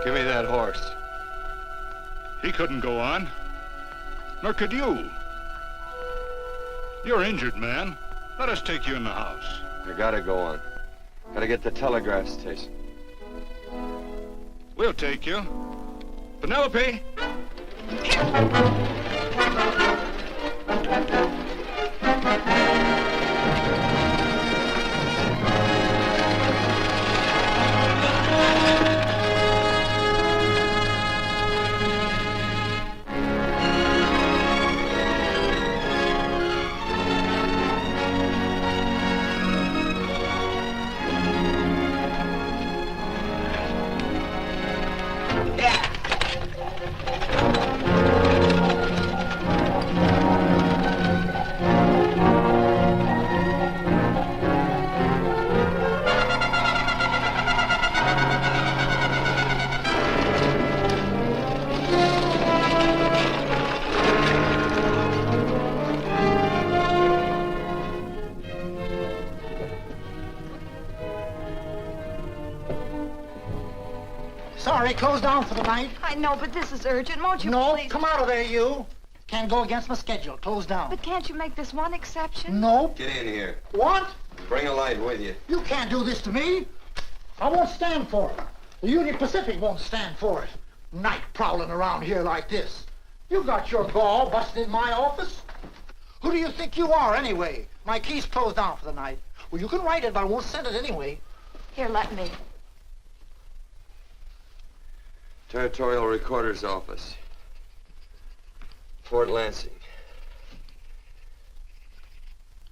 Give me that horse. He couldn't go on. Nor could you. You're injured, man. Let us take you in the house. I gotta go on. Gotta get to the telegraph station. We'll take you. Penelope! Sorry, closed down for the night. I know, but this is urgent. Won't you No, please? come out of there, you. Can't go against my schedule. Closed down. But can't you make this one exception? No. Get in here. What? Bring a light with you. You can't do this to me. I won't stand for it. The Union Pacific won't stand for it. Night prowling around here like this. You got your gall busting in my office? Who do you think you are, anyway? My key's closed down for the night. Well, you can write it, but I won't send it anyway. Here, let me. Territorial Recorder's Office. Fort Lansing.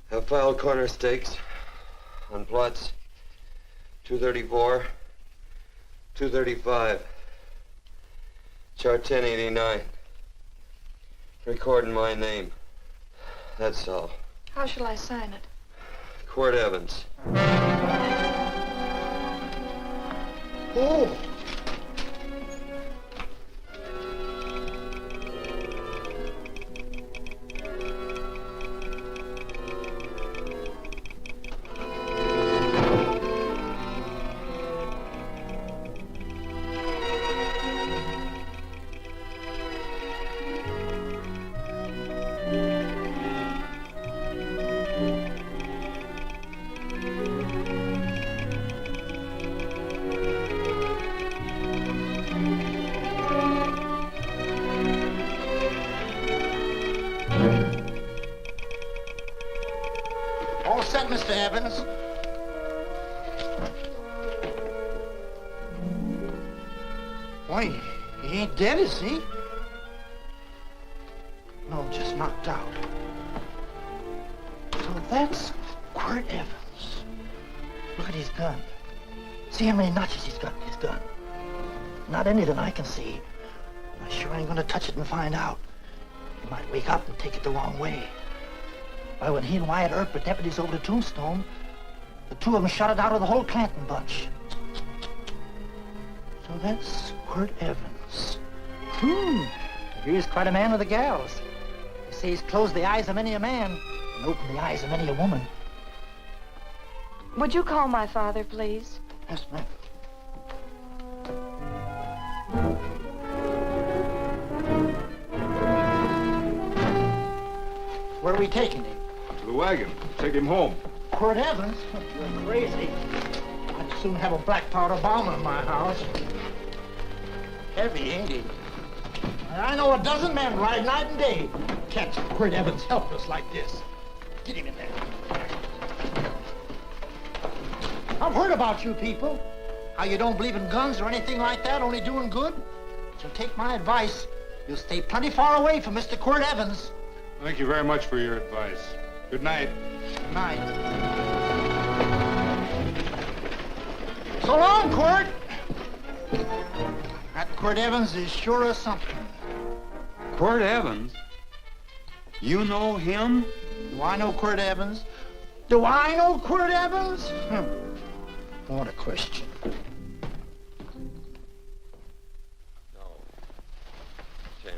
Have filed corner stakes on plots 234, 235, chart 1089. Recording my name. That's all. How shall I sign it? Quirt Evans. Oh. All set, Mr. Evans. Why, he ain't dead, is he? No, just knocked out. So that's Quirt Evans. Look at his gun. See how many notches he's got in his gun. Not any that I can see. I sure ain't gonna touch it and find out. He might wake up and take it the wrong way. Why, when he and Wyatt Earp were deputies over to Tombstone, the two of them shot it out of the whole Clanton bunch. So that's Quirt Evans. He's quite a man with the gals. They say he's closed the eyes of many a man and opened the eyes of many a woman. Would you call my father, please? Yes, ma'am. Where are we taking him? To the wagon. Take him home. Quirt Evans? You're crazy. I'd soon have a black powder bomb in my house. Heavy, ain't he? I know a dozen men ride night and day. Catch Quirt Evans helpless like this. Get him in there. I've heard about you people. How you don't believe in guns or anything like that, only doing good. So take my advice. You'll stay plenty far away from Mr. Quirt Evans. Thank you very much for your advice. Good night. Good night. So long, Quirt. That Quirt Evans is sure of something. Quirt Evans? You know him? Do I know Quirt Evans? Do I know Quirt Evans? What a question. No. Tim.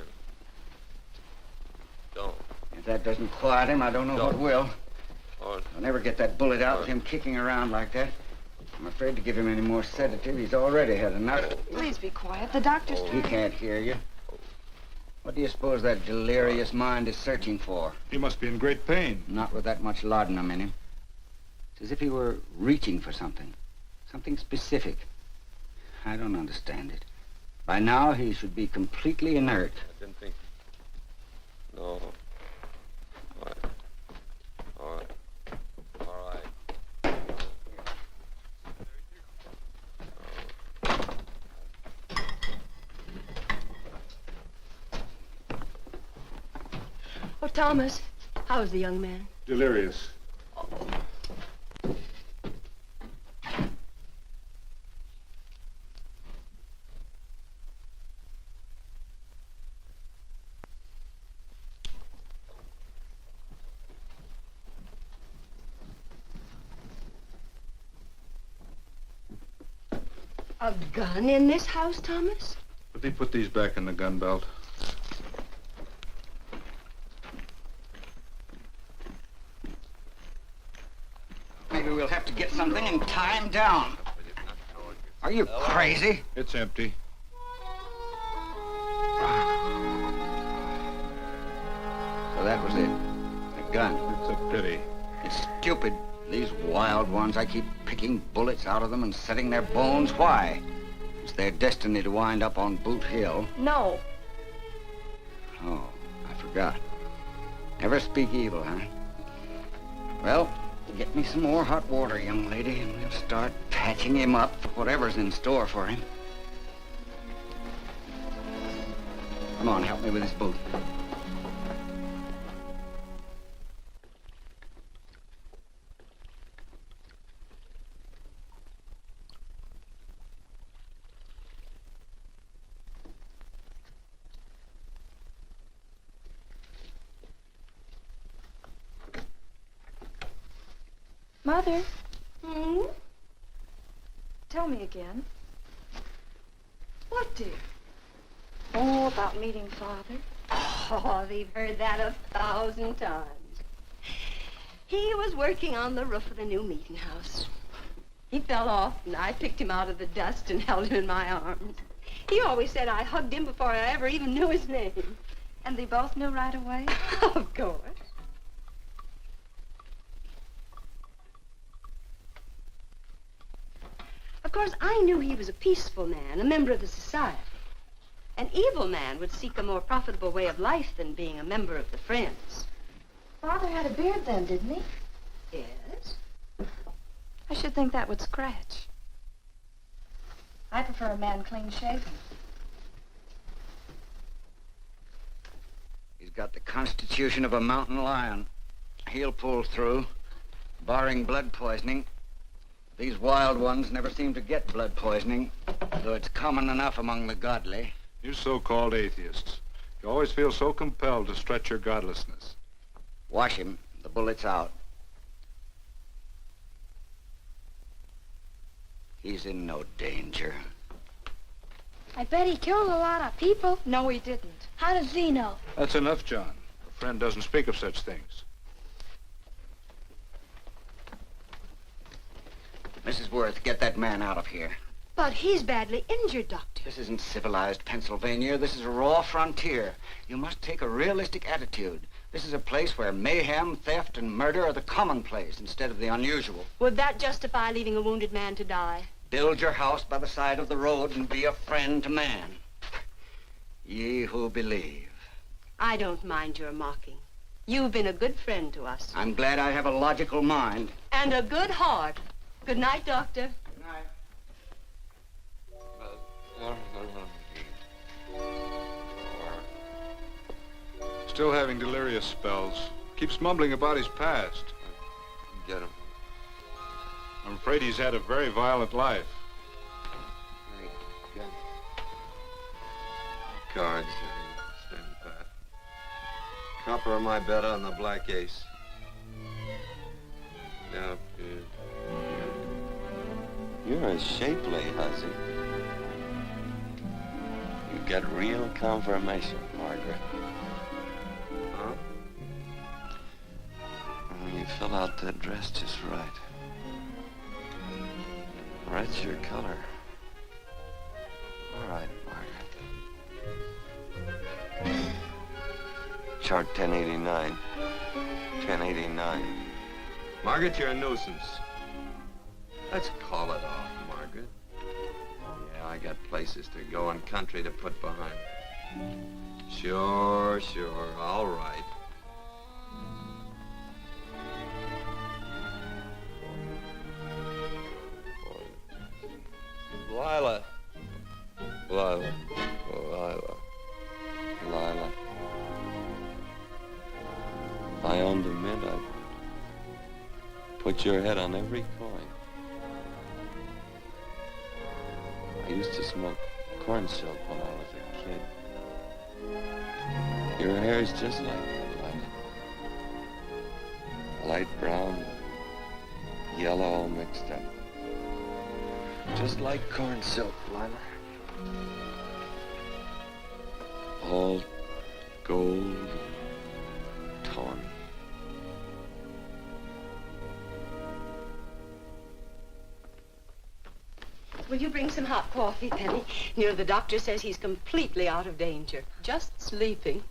Don't. If that doesn't quiet him, I don't know what will. Or I'll never get that bullet out with him kicking around like that. I'm afraid to give him any more sedative. He's already had enough. Please be quiet. The doctor's He can't hear you. What do you suppose that delirious mind is searching for? He must be in great pain. Not with that much laudanum in him. It's as if he were reaching for something. Something specific. I don't understand it. By now, he should be completely inert. I didn't think. No. All right. All right. All right. Oh, Thomas, how is the young man? Delirious. A gun in this house, Thomas? But they put these back in the gun belt. Maybe we'll have to get something and tie him down. Are you crazy? It's empty. So that was it. A gun. It's a pity. It's stupid. These wild ones, I keep picking bullets out of them and setting their bones. Why? It's their destiny to wind up on Boot Hill. No. Oh, I forgot. Never speak evil, huh? Well, get me some more hot water, young lady, and we'll start patching him up for whatever's in store for him. Come on, help me with his boot. Mother, Hmm? tell me again. What, dear? Oh, about meeting Father. Oh, they've heard that 1,000 times. He was working on the roof of the new meeting house. He fell off, and I picked him out of the dust and held him in my arms. He always said I hugged him before I ever even knew his name. And they both knew right away? Of course. Of course, I knew he was a peaceful man, a member of the society. An evil man would seek a more profitable way of life than being a member of the Friends. Father had a beard then, didn't he? Yes? I should think that would scratch. I prefer a man clean shaven. He's got the constitution of a mountain lion. He'll pull through, barring blood poisoning. These wild ones never seem to get blood poisoning, though it's common enough among the godly. You so-called atheists. You always feel so compelled to stretch your godlessness. Wash him. The bullet's out. He's in no danger. I bet he killed a lot of people. No, he didn't. How does he know? That's enough, John. A friend doesn't speak of such things. Mrs. Worth, get that man out of here. But he's badly injured, Doctor. This isn't civilized Pennsylvania. This is a raw frontier. You must take a realistic attitude. This is a place where mayhem, theft, and murder are the commonplace instead of the unusual. Would that justify leaving a wounded man to die? Build your house by the side of the road and be a friend to man. Ye who believe. I don't mind your mocking. You've been a good friend to us. I'm glad I have a logical mind. And a good heart. Good night, Doctor. Good night. Still having delirious spells. Keeps mumbling about his past. Get him. I'm afraid he's had a very violent life. Get him. Cards. Stand pat. Copper on my bet on the black ace. Now, you're a shapely hussy. You get real confirmation, Margaret. Huh? Oh, you fill out that dress just right. Red's your color. All right, Margaret. Chart 1089. 1089. Margaret, you're a nuisance. Let's call it off, Margaret. Yeah, I got places to go and country to put behind me. Sure, all right. Lila. Lila. Lila. Lila. If I owned a mint, I'd put your head on every coin. I used to smoke corn silk when I was a kid. Your hair's just like that, Lila. Light brown, yellow all mixed up. Just like corn silk, Lila. All gold, tawny. Will you bring some hot coffee, Penny? The doctor says he's completely out of danger. Just sleeping.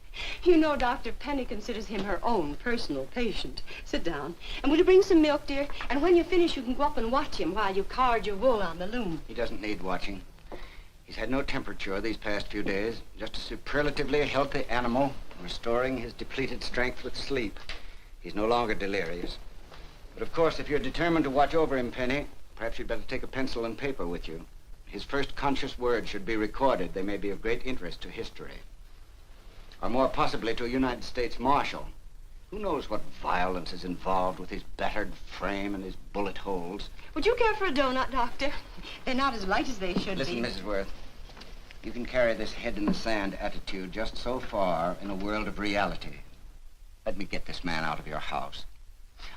You know, Dr. Penny considers him her own personal patient. Sit down. And will you bring some milk, dear? And when you finish, you can go up and watch him while you card your wool on the loom. He doesn't need watching. He's had no temperature these past few days. Just a superlatively healthy animal, restoring his depleted strength with sleep. He's no longer delirious. But of course, if you're determined to watch over him, Penny, perhaps you'd better take a pencil and paper with you. His first conscious words should be recorded. They may be of great interest to history. Or more possibly to a United States Marshal. Who knows what violence is involved with his battered frame and his bullet holes. Would you care for a donut, Doctor? They're not as light as they should Listen, be. Mrs. Worth. You can carry this head-in-the-sand attitude just so far in a world of reality. Let me get this man out of your house.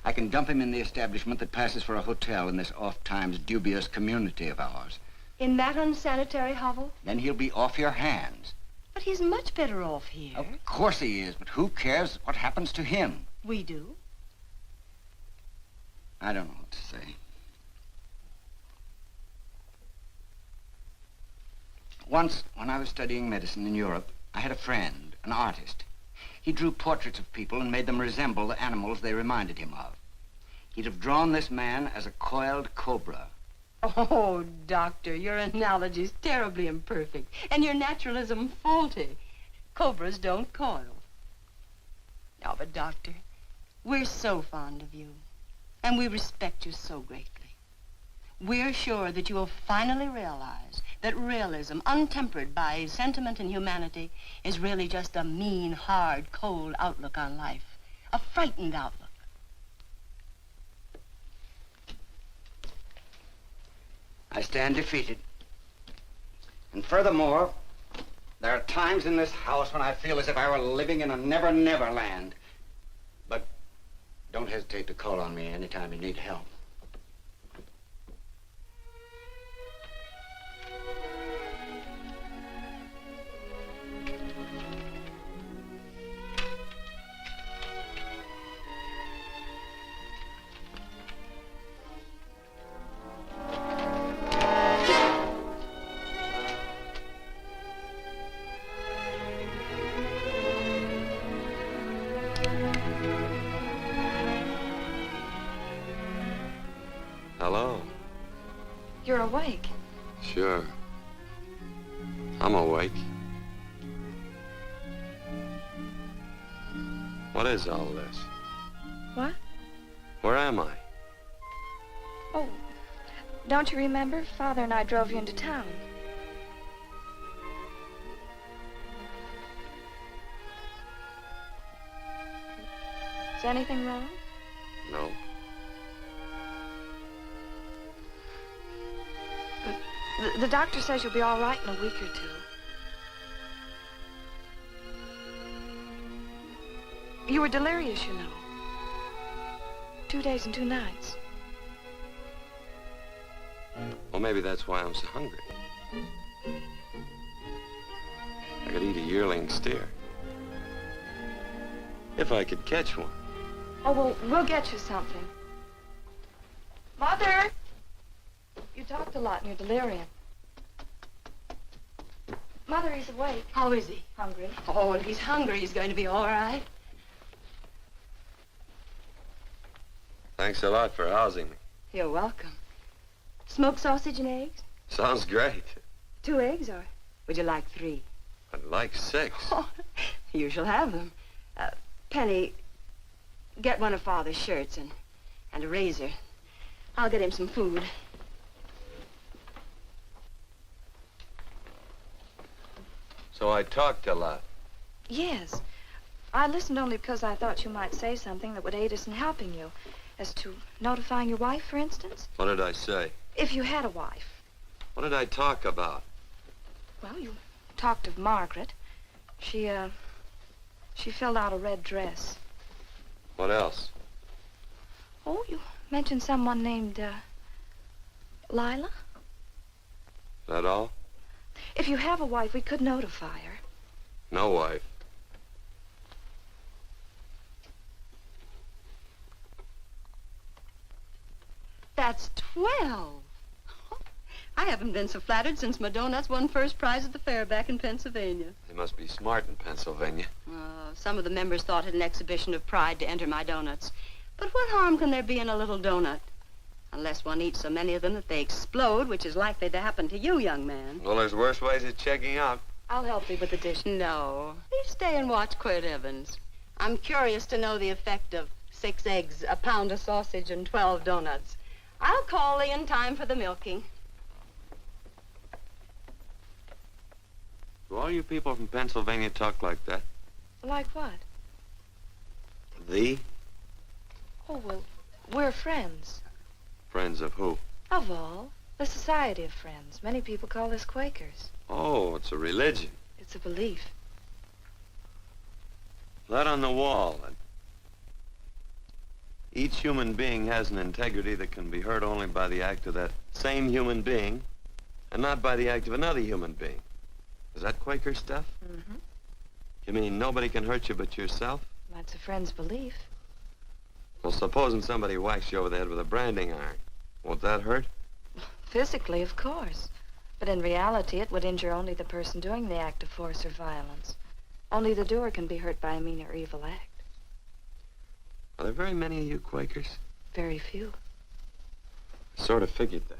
I can dump him in the establishment that passes for a hotel in this oft-times dubious community of ours. In that unsanitary hovel? Then he'll be off your hands. But he's much better off here. Of course he is, but who cares what happens to him? We do. I don't know what to say. Once, when I was studying medicine in Europe, I had a friend, an artist. He drew portraits of people and made them resemble the animals they reminded him of. He'd have drawn this man as a coiled cobra. Oh, Doctor, your analogy's terribly imperfect, and your naturalism faulty. Cobras don't coil. No, but Doctor, we're so fond of you, and we respect you so greatly. We're sure that you will finally realize that realism, untempered by sentiment and humanity, is really just a mean, hard, cold outlook on life. A frightened outlook. I stand defeated. And furthermore, there are times in this house when I feel as if I were living in a never-never land. But don't hesitate to call on me anytime you need help. Hello. You're awake. Sure. I'm awake. What is all this? What? Where am I? Oh, don't you remember? Father and I drove you into town. Is anything wrong? No. The doctor says you'll be all right in a week or two. You were delirious, you know. 2 days and 2 nights. Well, maybe that's why I'm so hungry. I could eat a yearling steer. If I could catch one. Oh, well, we'll get you something. Mother! You talked a lot in your delirium. Mother, he's awake. How is he? Hungry. Oh, if he's hungry, he's going to be all right. Thanks a lot for housing me. You're welcome. Smoked sausage and eggs? Sounds great. 2 eggs, or would you like 3? I'd like 6. Oh, you shall have them. Penny, get one of Father's shirts and a razor. I'll get him some food. So I talked a lot. Yes. I listened only because I thought you might say something that would aid us in helping you. As to notifying your wife, for instance. What did I say? If you had a wife. What did I talk about? Well, you talked of Margaret. She filled out a red dress. What else? Oh, you mentioned someone named, Lila? That all? If you have a wife, we could notify her. No wife. That's 12. I haven't been so flattered since my donuts won first prize at the fair back in Pennsylvania. They must be smart in Pennsylvania. Some of the members thought it an exhibition of pride to enter my donuts. But what harm can there be in a little donut? Unless one eats so many of them that they explode, which is likely to happen to you, young man. Well, there's worse ways of checking out. I'll help you with the dish. No. You stay and watch Quirt Evans. I'm curious to know the effect of 6 eggs, a pound of sausage, and 12 donuts. I'll call Lee in time for the milking. Do all you people from Pennsylvania talk like that? Like what? The? Oh, well, we're friends. Friends of who? Of all. The Society of Friends. Many people call us Quakers. Oh, it's a religion. It's a belief. That on the wall. Each human being has an integrity that can be hurt only by the act of that same human being, and not by the act of another human being. Is that Quaker stuff? Mm-hmm. You mean nobody can hurt you but yourself? That's a friend's belief. Well, supposing somebody whacks you over the head with a branding iron. Won't that hurt? Physically, of course. But in reality, it would injure only the person doing the act of force or violence. Only the doer can be hurt by a mean or evil act. Are there very many of you Quakers? Very few. I sort of figured that.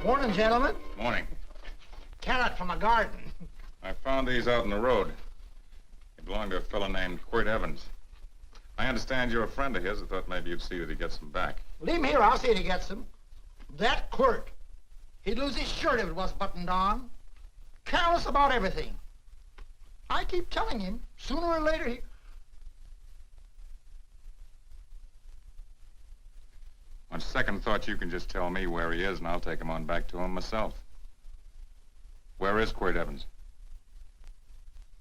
Morning, gentlemen. Morning. Carrot from a garden. I found these out in the road. They belong to a fellow named Quirt Evans. I understand you're a friend of his. I thought maybe you'd see that he gets them back. Leave him here. I'll see if he gets them. That Quirt. He'd lose his shirt if it was buttoned on. Careless about everything. I keep telling him, sooner or later he... On second thought, you can just tell me where he is, and I'll take him on back to him myself. Where is Quirt Evans?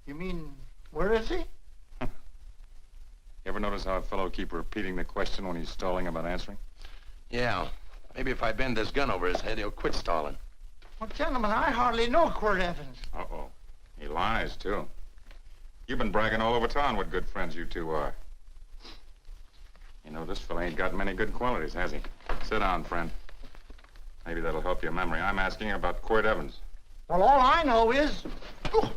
You mean, where is he? You ever notice how a fellow keep repeating the question when he's stalling about answering? Yeah. Maybe if I bend this gun over his head, he'll quit stalling. Well, gentlemen, I hardly know Quirt Evans. Uh-oh. He lies, too. You've been bragging all over town what good friends you two are. You know, this fella ain't got many good qualities, has he? Sit down, friend. Maybe that'll help your memory. I'm asking about Quirt Evans. Well, all I know is... Oh.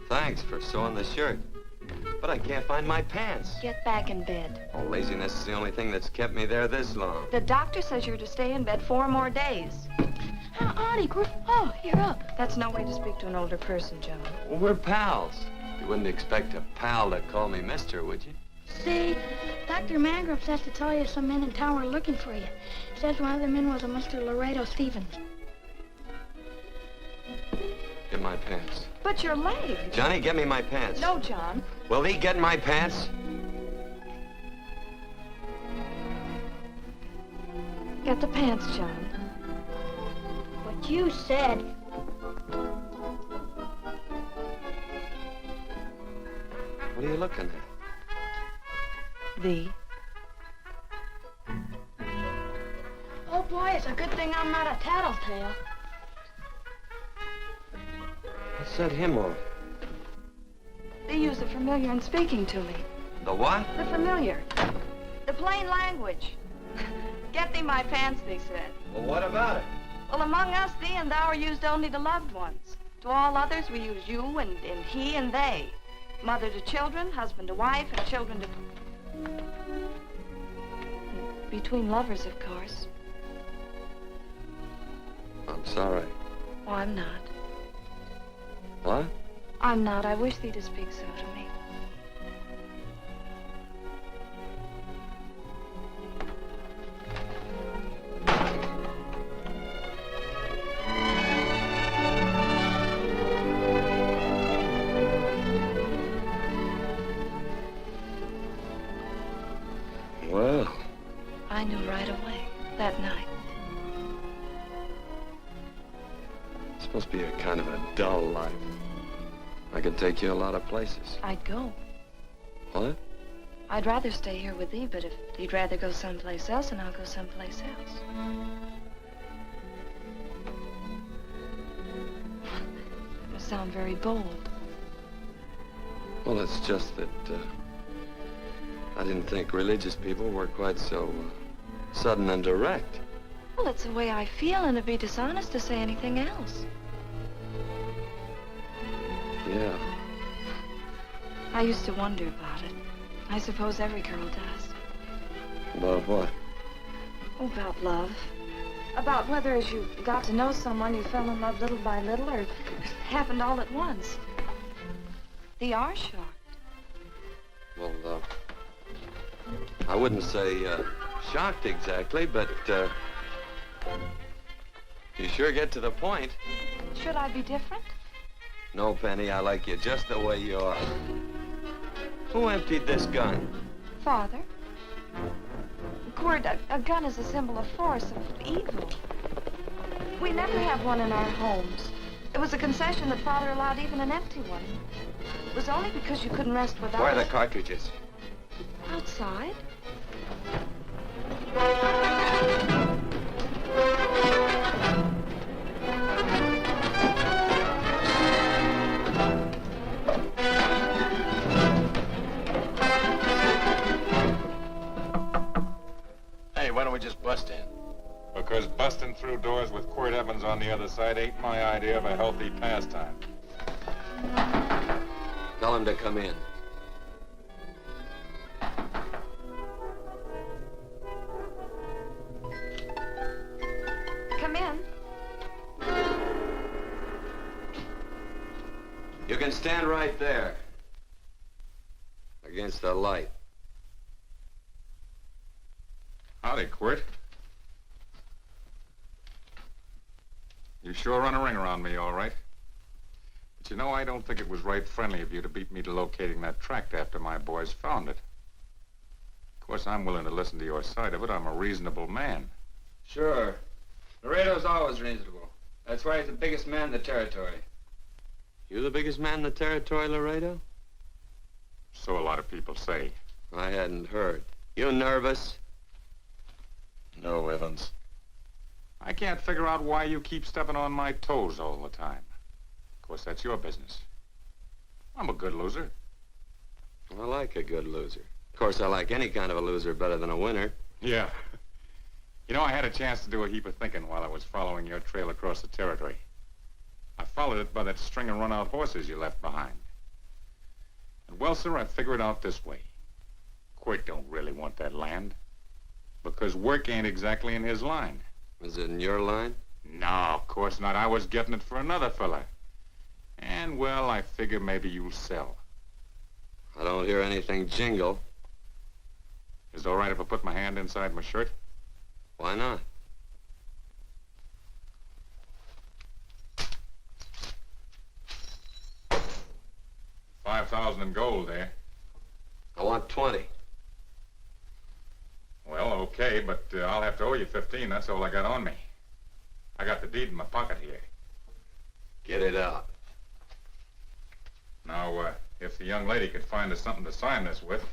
Thanks for sewing the shirt. But I can't find my pants. Get back in bed. Oh, laziness is the only thing that's kept me there this long. The doctor says you're to stay in bed 4 more days. Auntie, oh, you're up. That's no way to speak to an older person, Joan. Well, we're pals. You wouldn't expect a pal to call me mister, would you? See, Dr. Mangrum says to tell you some men in town were looking for you. Says one of the men was a Mr. Laredo Stevens. Get my pants. But your leg. Johnny, get me my pants. No, John. Will he get my pants? Get the pants, John. What you said. What are you looking at? The. Oh, boy, it's a good thing I'm not a tattletale. What set him off? They use the familiar in speaking to me. The what? The familiar. The plain language. Get thee my pants, they said. Well, what about it? Well, among us, thee and thou are used only to loved ones. To all others, we use you and he and they. Mother to children, husband to wife, and children to... Between lovers, of course. I'm sorry. Oh, I'm not. What? I'm not. I wish thee to speak so to me. Well. I knew right away, that night. This must be a kind of a dull life. I could take you a lot of places. I'd go. What? I'd rather stay here with thee, but if you'd rather go someplace else, then I'll go someplace else. It must sound very bold. Well, it's just that, I didn't think religious people were quite so sudden and direct. Well, it's the way I feel, and it'd be dishonest to say anything else. Yeah. I used to wonder about it. I suppose every girl does. About what? Oh, about love. About whether as you got to know someone, you fell in love little by little, or it happened all at once. They are shocked. Well, I wouldn't say shocked exactly, but you sure get to the point. Should I be different? No, Penny, I like you just the way you are. Who emptied this gun? Father. Quirt, a gun is a symbol of force, of evil. We never have one in our homes. It was a concession that Father allowed even an empty one. It was only because you couldn't rest without Where are the it. cartridges? Outside. Hey, why don't we just bust in? Because busting through doors with Quirt Evans on the other side ain't my idea of a healthy pastime. Tell him to come in. Come in. You can stand right there. Against the light. Howdy, Quirt. You sure run a ring around me, all right. But you know, I don't think it was right friendly of you to beat me to locating that tract after my boys found it. Of course, I'm willing to listen to your side of it. I'm a reasonable man. Sure. Laredo's always reasonable. That's why he's the biggest man in the territory. You the biggest man in the territory, Laredo? So a lot of people say. I hadn't heard. You nervous? No, Evans. I can't figure out why you keep stepping on my toes all the time. Of course, that's your business. I'm a good loser. I like a good loser. Of course, I like any kind of a loser better than a winner. Yeah. You know, I had a chance to do a heap of thinking while I was following your trail across the territory. I followed it by that string of run-out horses you left behind. And, well, sir, I figured it out this way. Quirt don't really want that land. Because work ain't exactly in his line. Is it in your line? No, of course not. I was getting it for another fella. And, well, I figure maybe you'll sell. I don't hear anything jingle. Is it all right if I put my hand inside my shirt? Why not? $5,000 in gold, eh? I want 20. Well, okay, but I'll have to owe you 15. That's all I got on me. I got the deed in my pocket here. Get it out. Now, if the young lady could find us something to sign this with.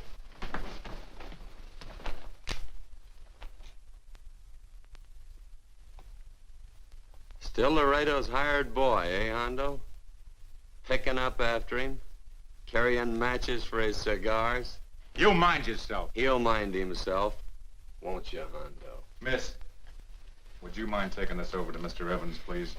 Still Laredo's hired boy, eh, Hondo? Picking up after him, carrying matches for his cigars. You mind yourself. He'll mind himself, won't you, Hondo? Miss, would you mind taking this over to Mr. Evans, please?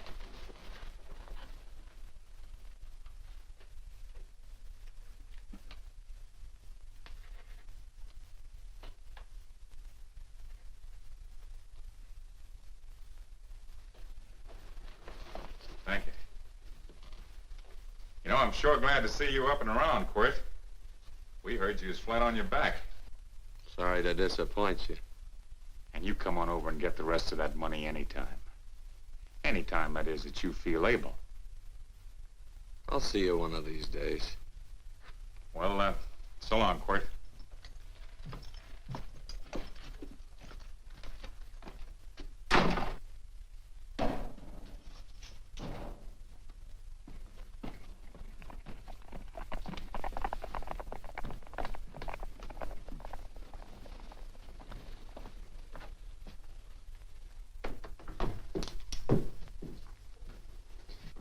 Thank you. You know, I'm sure glad to see you up and around, Quirt. We heard you was flat on your back. Sorry to disappoint you. And you come on over and get the rest of that money anytime. Anytime, that is, that you feel able. I'll see you one of these days. Well, so long, Quirt.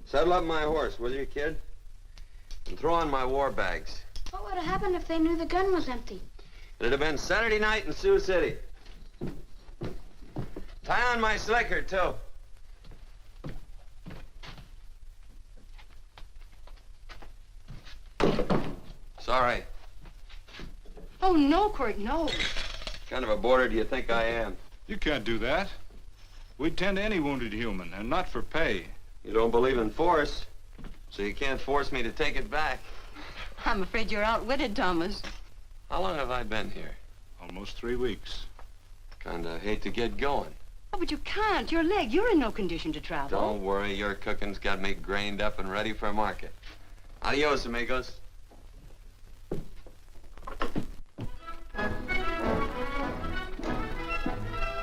Saddle up my horse, will you, kid? And throw on my war bags. What would have happened if they knew the gun was empty? It'd have been Saturday night in Sioux City. Tie on my slicker, too. Sorry. Oh, no, Quirt, no. What kind of a boarder do you think I am? You can't do that. We'd tend to any wounded human, and not for pay. You don't believe in force, so you can't force me to take it back. I'm afraid you're outwitted, Thomas. How long have I been here? Almost 3 weeks. Kinda hate to get going. Oh, but you can't. Your leg, you're in no condition to travel. Don't worry, your cooking's got me grained up and ready for market. Adios, amigos.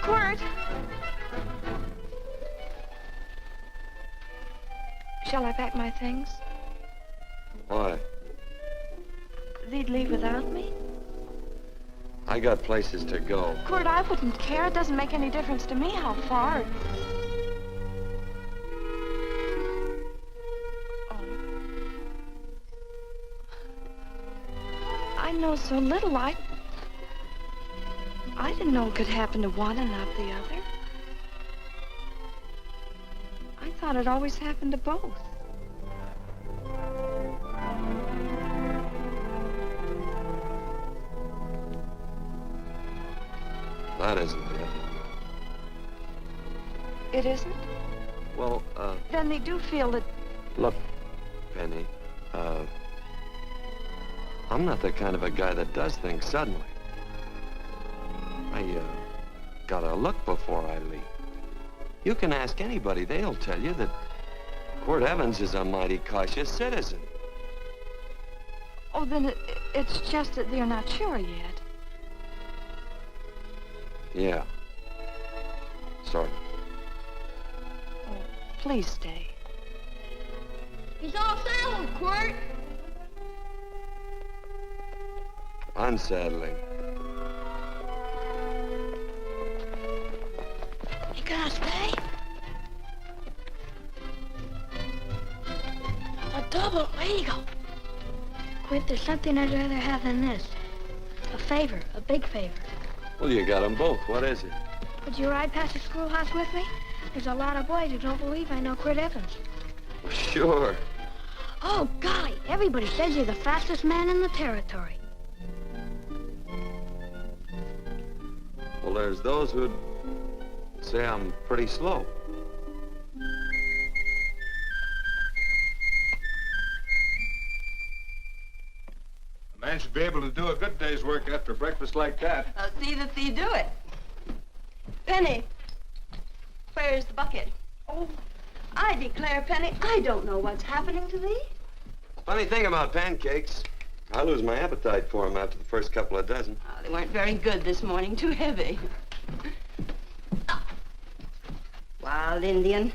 Quirt! Shall I pack my things? Why? They'd leave without me? I got places to go. Quirt, I wouldn't care. It doesn't make any difference to me how far. Oh. I know so little. I didn't know it could happen to one and not the other. I thought it always happened to both. That isn't it. It isn't? Well, Then they do feel that... look, Penny, I'm not the kind of a guy that does things suddenly. I, gotta look before I leave. You can ask anybody, they'll tell you that Quirt Evans is a mighty cautious citizen. Oh, then it's just that they're not sure yet. Yeah. Sort of. Oh, please stay. He's all saddled, Quirt. Unsaddling. You gonna stay? A double eagle. Quirt, there's something I'd rather have than this. A favor, a big favor. Well, you got them both. What is it? Would you ride past the schoolhouse with me? There's a lot of boys who don't believe I know Quirt Evans. Sure. Oh, golly, everybody says you're the fastest man in the territory. Well, there's those who'd say I'm pretty slow. The Man should be able to do a good day's work after breakfast like that. I'll see that thee do it. Penny, where's the bucket? Oh, I declare, Penny, I don't know what's happening to thee. Funny thing about pancakes, I lose my appetite for them after the first couple of dozen. Oh, they weren't very good this morning, too heavy. Wild Indian,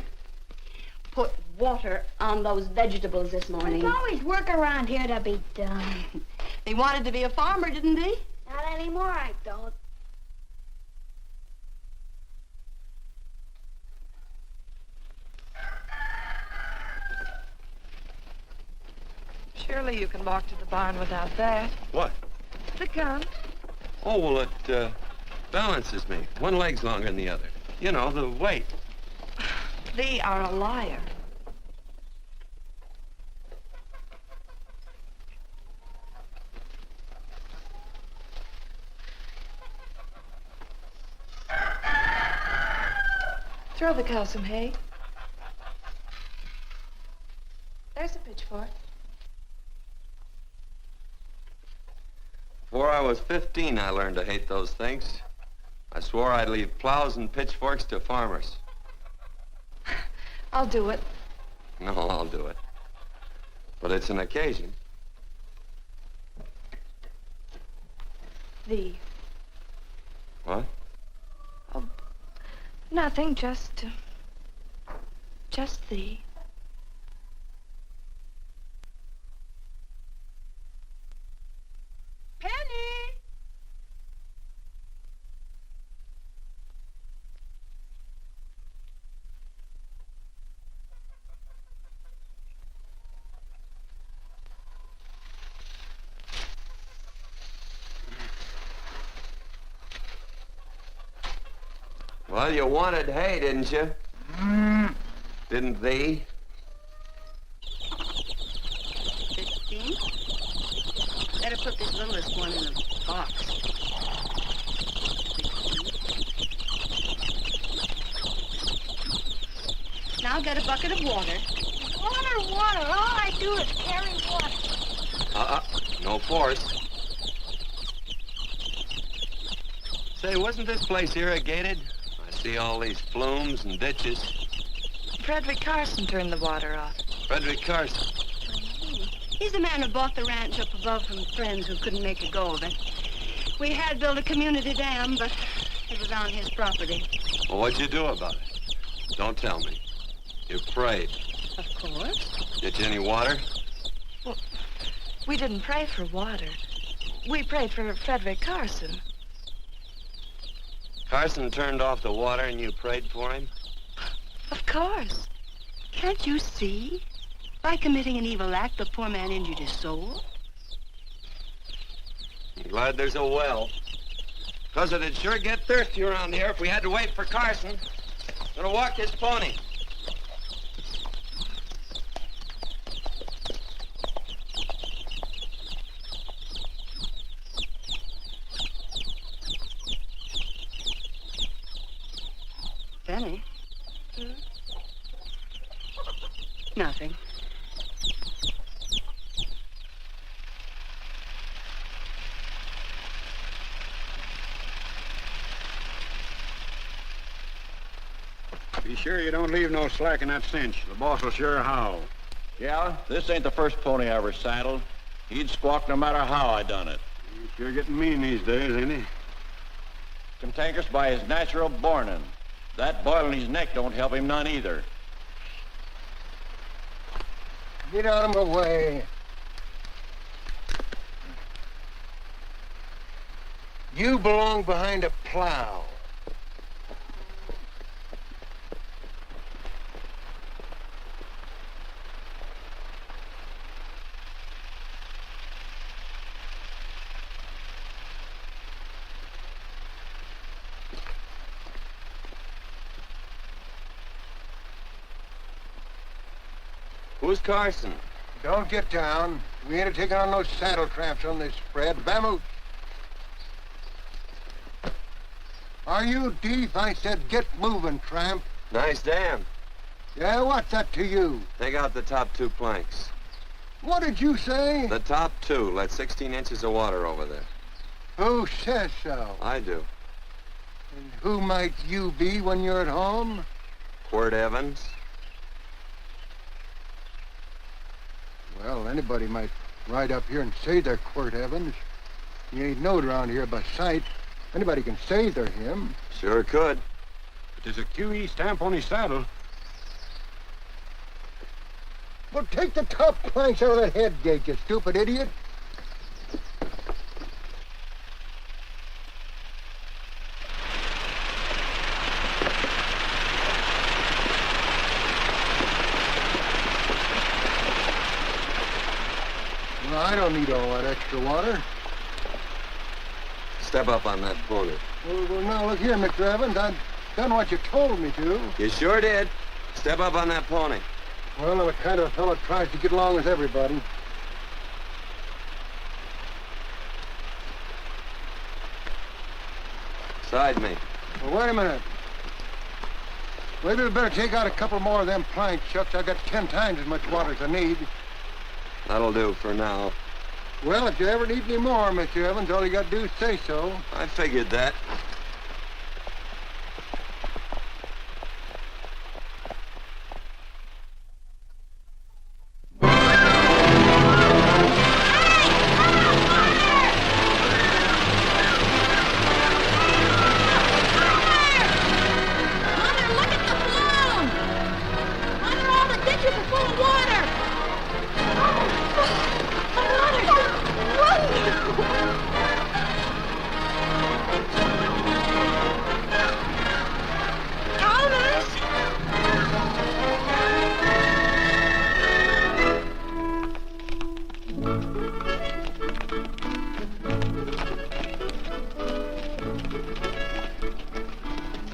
put water on those vegetables this morning. There's always work around here to be done. He wanted to be a farmer, didn't he? Not anymore, I don't. Surely you can walk to the barn without that. What? The gun. Oh, well, it balances me. One leg's longer than the other. You know, the weight. Thee are a liar. Throw the cow some hay. There's a pitchfork. Before I was 15, I learned to hate those things. I swore I'd leave plows and pitchforks to farmers. I'll do it. No, I'll do it. But it's an occasion. Thee. What? Oh, nothing, just thee. Penny! Well, you wanted hay, didn't you? Didn't thee? 15? Better put this littlest one in the box. 16. Now get a bucket of water. Water. All I do is carry water. No force. Say, wasn't this place irrigated? I see all these flumes and ditches. Frederick Carson turned the water off. Frederick Carson. He's the man who bought the ranch up above from friends who couldn't make a go of it. We had built a community dam, but it was on his property. Well, what'd you do about it? Don't tell me. You prayed. Of course. Get you any water? Well, we didn't pray for water. We prayed for Frederick Carson. Carson turned off the water and you prayed for him? Of course. Can't you see? By committing an evil act, the poor man injured his soul. I'm glad there's a well. Because it'd sure get thirsty around here if we had to wait for Carson. Gonna walk his pony. Benny? Nothing. Be sure you don't leave no slack in that cinch. The boss will sure howl. Yeah, this ain't the first pony I ever saddled. He'd squawk no matter how I done it. He's sure getting mean these days, ain't he? Cantankerous by his natural bornin'. That boil in his neck don't help him none either. Get out of my way. You belong behind a plow. Who's Carson? Don't get down. We ain't taking on no saddle tramps on this spread. Vamoose. Are you deef? I said get moving, tramp. Nice dam. Yeah, what's that to you? Take out the top 2 planks. What did you say? The top two let 16 inches of water over there. Who says so? I do. And who might you be when you're at home? Quirt Evans. Well, anybody might ride up here and say they're Quirt Evans. He ain't knowed around here by sight. Anybody can say they're him. Sure could. But there's a QE stamp on his saddle. Well, take the top planks out of that head gate, you stupid idiot. Well, I don't need all that extra water. Step up on that pony. Well, now, look here, Mr. Evans. I've done what you told me to. You sure did. Step up on that pony. Well, I'm the kind of fellow that tries to get along with everybody. Side me. Well, wait a minute. Maybe we better take out a couple more of them planks, Chucks. I've got 10 times as much water as I need. That'll do for now. Well, if you ever need any more, Mr. Evans, all you got to do is say so. I figured that.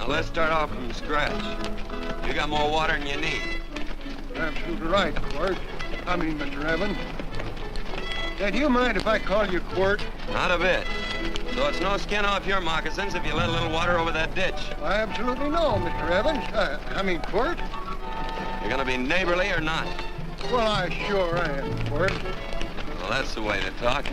Let's start off from scratch. You got more water than you need. You're absolutely right, Quirt. Mr. Evans. Do you mind if I call you Quirt? Not a bit. So it's no skin off your moccasins if you let a little water over that ditch. I absolutely know, Mr. Evans. Quirt. You're gonna be neighborly or not? Well, I sure am, Quirt. Well, that's the way to talk.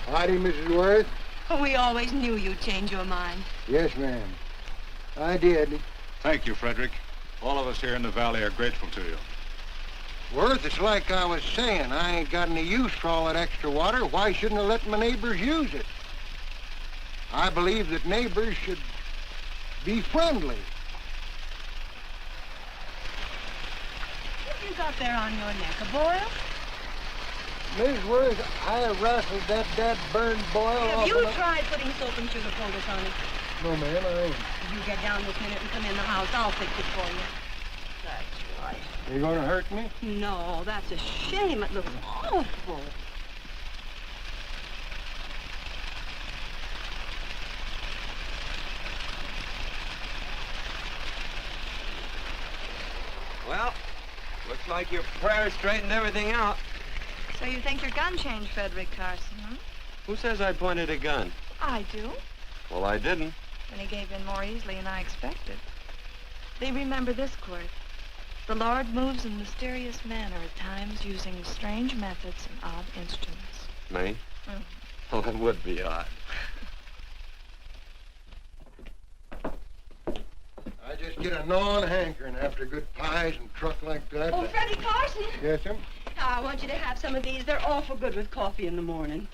Howdy, Mrs. Worth. Oh, we always knew you'd change your mind. Yes, ma'am. I did. Thank you, Frederick. All of us here in the valley are grateful to you. Worth, it's like I was saying. I ain't got any use for all that extra water. Why shouldn't I let my neighbors use it? I believe that neighbors should be friendly. What have you got there on your neck, a boil? Miss Worth, I rassled that burned boil off. Have you tried putting soap and sugar poultice on it? No, ma'am, I ain't. You get down this minute and come in the house. I'll fix it for you. That's right. Are you going to hurt me? No, that's a shame. It looks awful. Well, looks like your prayers straightened everything out. So you think your gun changed Frederick Carson, huh? Who says I pointed a gun? I do. Well, I didn't. And he gave in more easily than I expected. They remember this, Quirt. The Lord moves in mysterious manner at times using strange methods and odd instruments. Me? Mm. Well, that would be odd. I just get a gnawing hankering after good pies and truck like that. Oh, Freddie Carson. Yes, ma'am? I want you to have some of these. They're awful good with coffee in the morning.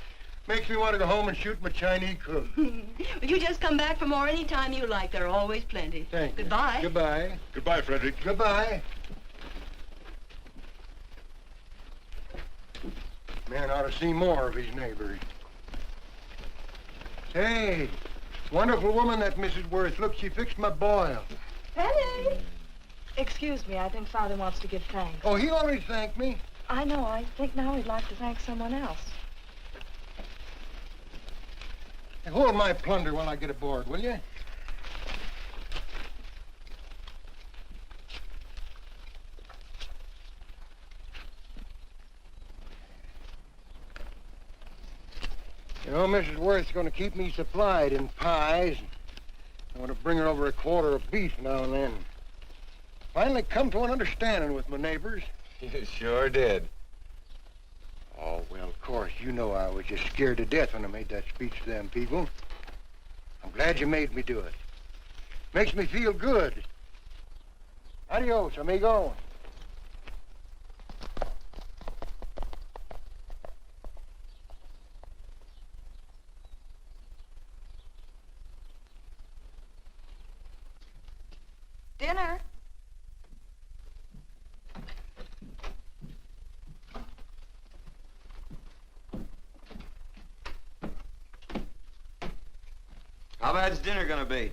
Makes me want to go home and shoot my Chinese cook. Well, you just come back for more any time you like. There are always plenty. Thank you. Goodbye. Goodbye. Goodbye, Frederick. Goodbye. Man ought to see more of his neighbors. Hey, wonderful woman, that Mrs. Worth. Look, she fixed my boil. Penny. Excuse me, I think Father wants to give thanks. Oh, he already thanked me. I know. I think now he'd like to thank someone else. Hey, hold my plunder while I get aboard, will you? You know, Mrs. Worth's going to keep me supplied in pies. I'm going to bring her over a quarter of beef now and then. Finally come to an understanding with my neighbors. You sure did. Oh, well, of course, you know I was just scared to death when I made that speech to them people. I'm glad you made me do it. Makes me feel good. Adios, amigo. Dinner. How bad's dinner gonna be?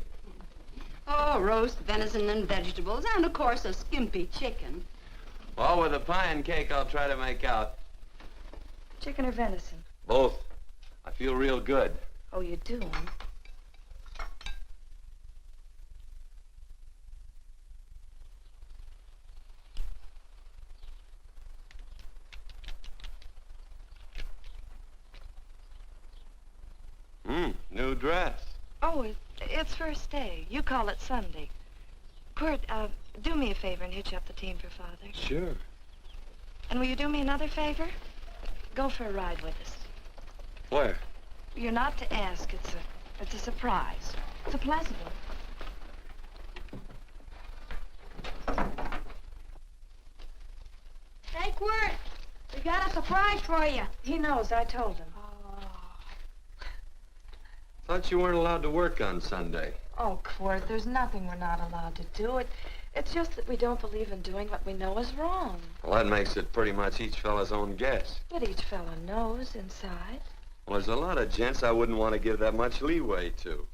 Oh, roast venison and vegetables, and of course a skimpy chicken. Well, with a pie and cake, I'll try to make out. Chicken or venison? Both. I feel real good. Oh, you do, huh? New dress. Oh, it's first day. You call it Sunday. Quirt, do me a favor and hitch up the team for Father. Sure. And will you do me another favor? Go for a ride with us. Where? You're not to ask. It's a surprise. It's a pleasant one. Hey, Quirt, we got a surprise for you. He knows. I told him. Thought you weren't allowed to work on Sunday. Oh, Quirt, there's nothing we're not allowed to do. It's just that we don't believe in doing what we know is wrong. Well, that makes it pretty much each fella's own guess. But each fella knows inside. Well, there's a lot of gents I wouldn't want to give that much leeway to.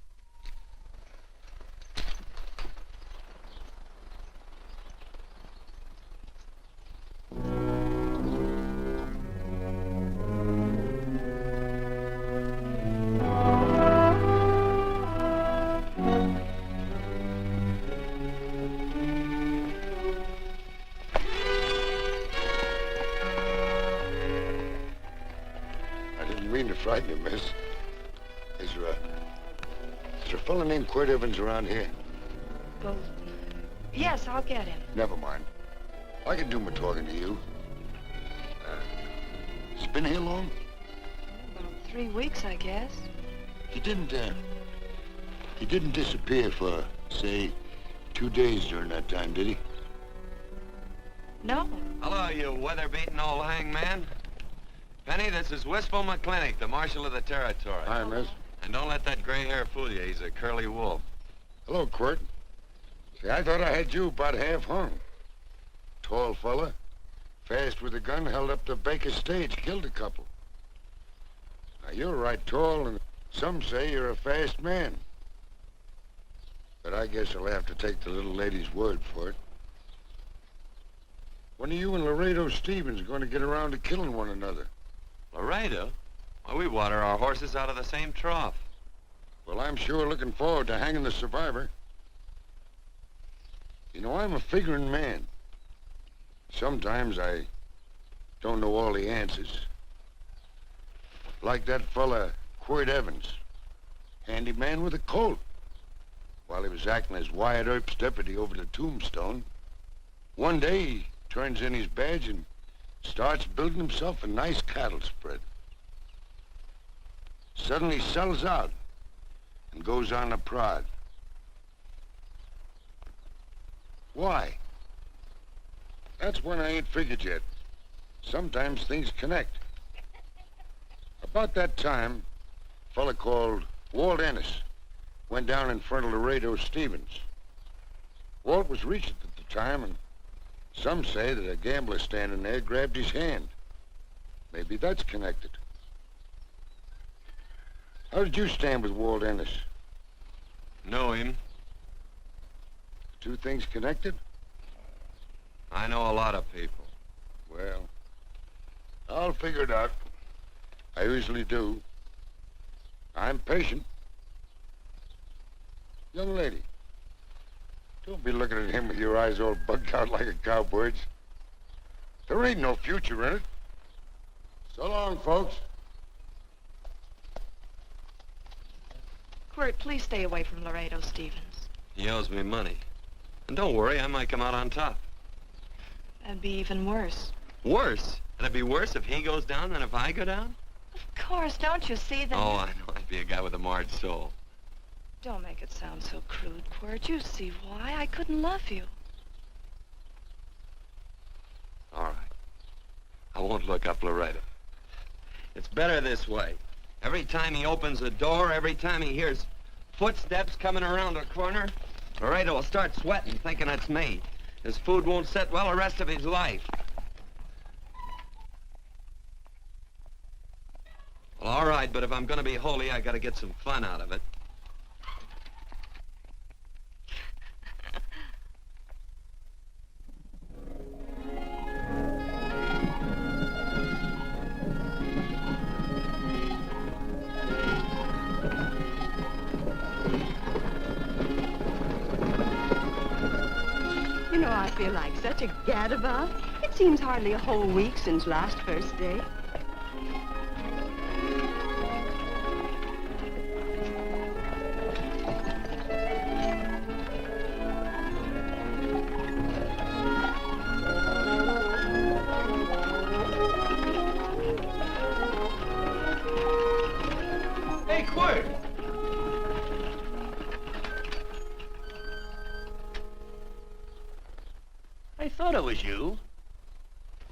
Frighten you, miss. Is there a fellow named Quirt Evans around here? Well, yes, I'll get him. Never mind. I can do my talking to you. He's been here long? About 3 weeks, I guess. He didn't disappear for, say, 2 days during that time, did he? No. Hello, you weather-beaten old hangman. Penny, this is Wistful McClintock, the Marshal of the Territory. Hi, miss. And don't let that gray hair fool you. He's a curly wolf. Hello, Quirt. See, I thought I had you about half hung. Tall fella, fast with a gun, held up the Baker's stage, killed a couple. Now, you're right tall, and some say you're a fast man. But I guess I'll have to take the little lady's word for it. When are you and Laredo Stevens going to get around to killing one another? Laredo? Well, we water our horses out of the same trough. Well, I'm sure looking forward to hanging the survivor. You know, I'm a figuring man. Sometimes I don't know all the answers. Like that fella, Quirt Evans. Handy man with a Colt. While he was acting as Wyatt Earp's deputy over the Tombstone, one day he turns in his badge and starts building himself a nice cattle spread. Suddenly sells out and goes on a prod. Why? That's one I ain't figured yet. Sometimes things connect. About that time, a fella called Walt Ennis went down in front of Laredo Stevens. Walt was Regent at the time, and some say that a gambler standing there grabbed his hand. Maybe that's connected. How did you stand with Walt Ennis? Know him. Two things connected? I know a lot of people. Well, I'll figure it out. I usually do. I'm patient. Young lady, don't be looking at him with your eyes all bugged out like a cowbird's. There ain't no future in it. So long, folks. Quirt, please stay away from Laredo Stevens. He owes me money. And don't worry, I might come out on top. That'd be even worse. Worse? It'd be worse if he goes down than if I go down? Of course, don't you see that? Oh, I know. I'd be a guy with a marred soul. Don't make it sound so crude, Quirt. You see why. I couldn't love you. All right. I won't look up Laredo. It's better this way. Every time he opens the door, every time he hears footsteps coming around a corner, Laredo will start sweating, thinking it's me. His food won't sit well the rest of his life. Well, all right, but if I'm gonna be holy, I gotta get some fun out of it. You know, I feel like such a gadabout. It seems hardly a whole week since last first day. Hey, Quirt! I thought it was you.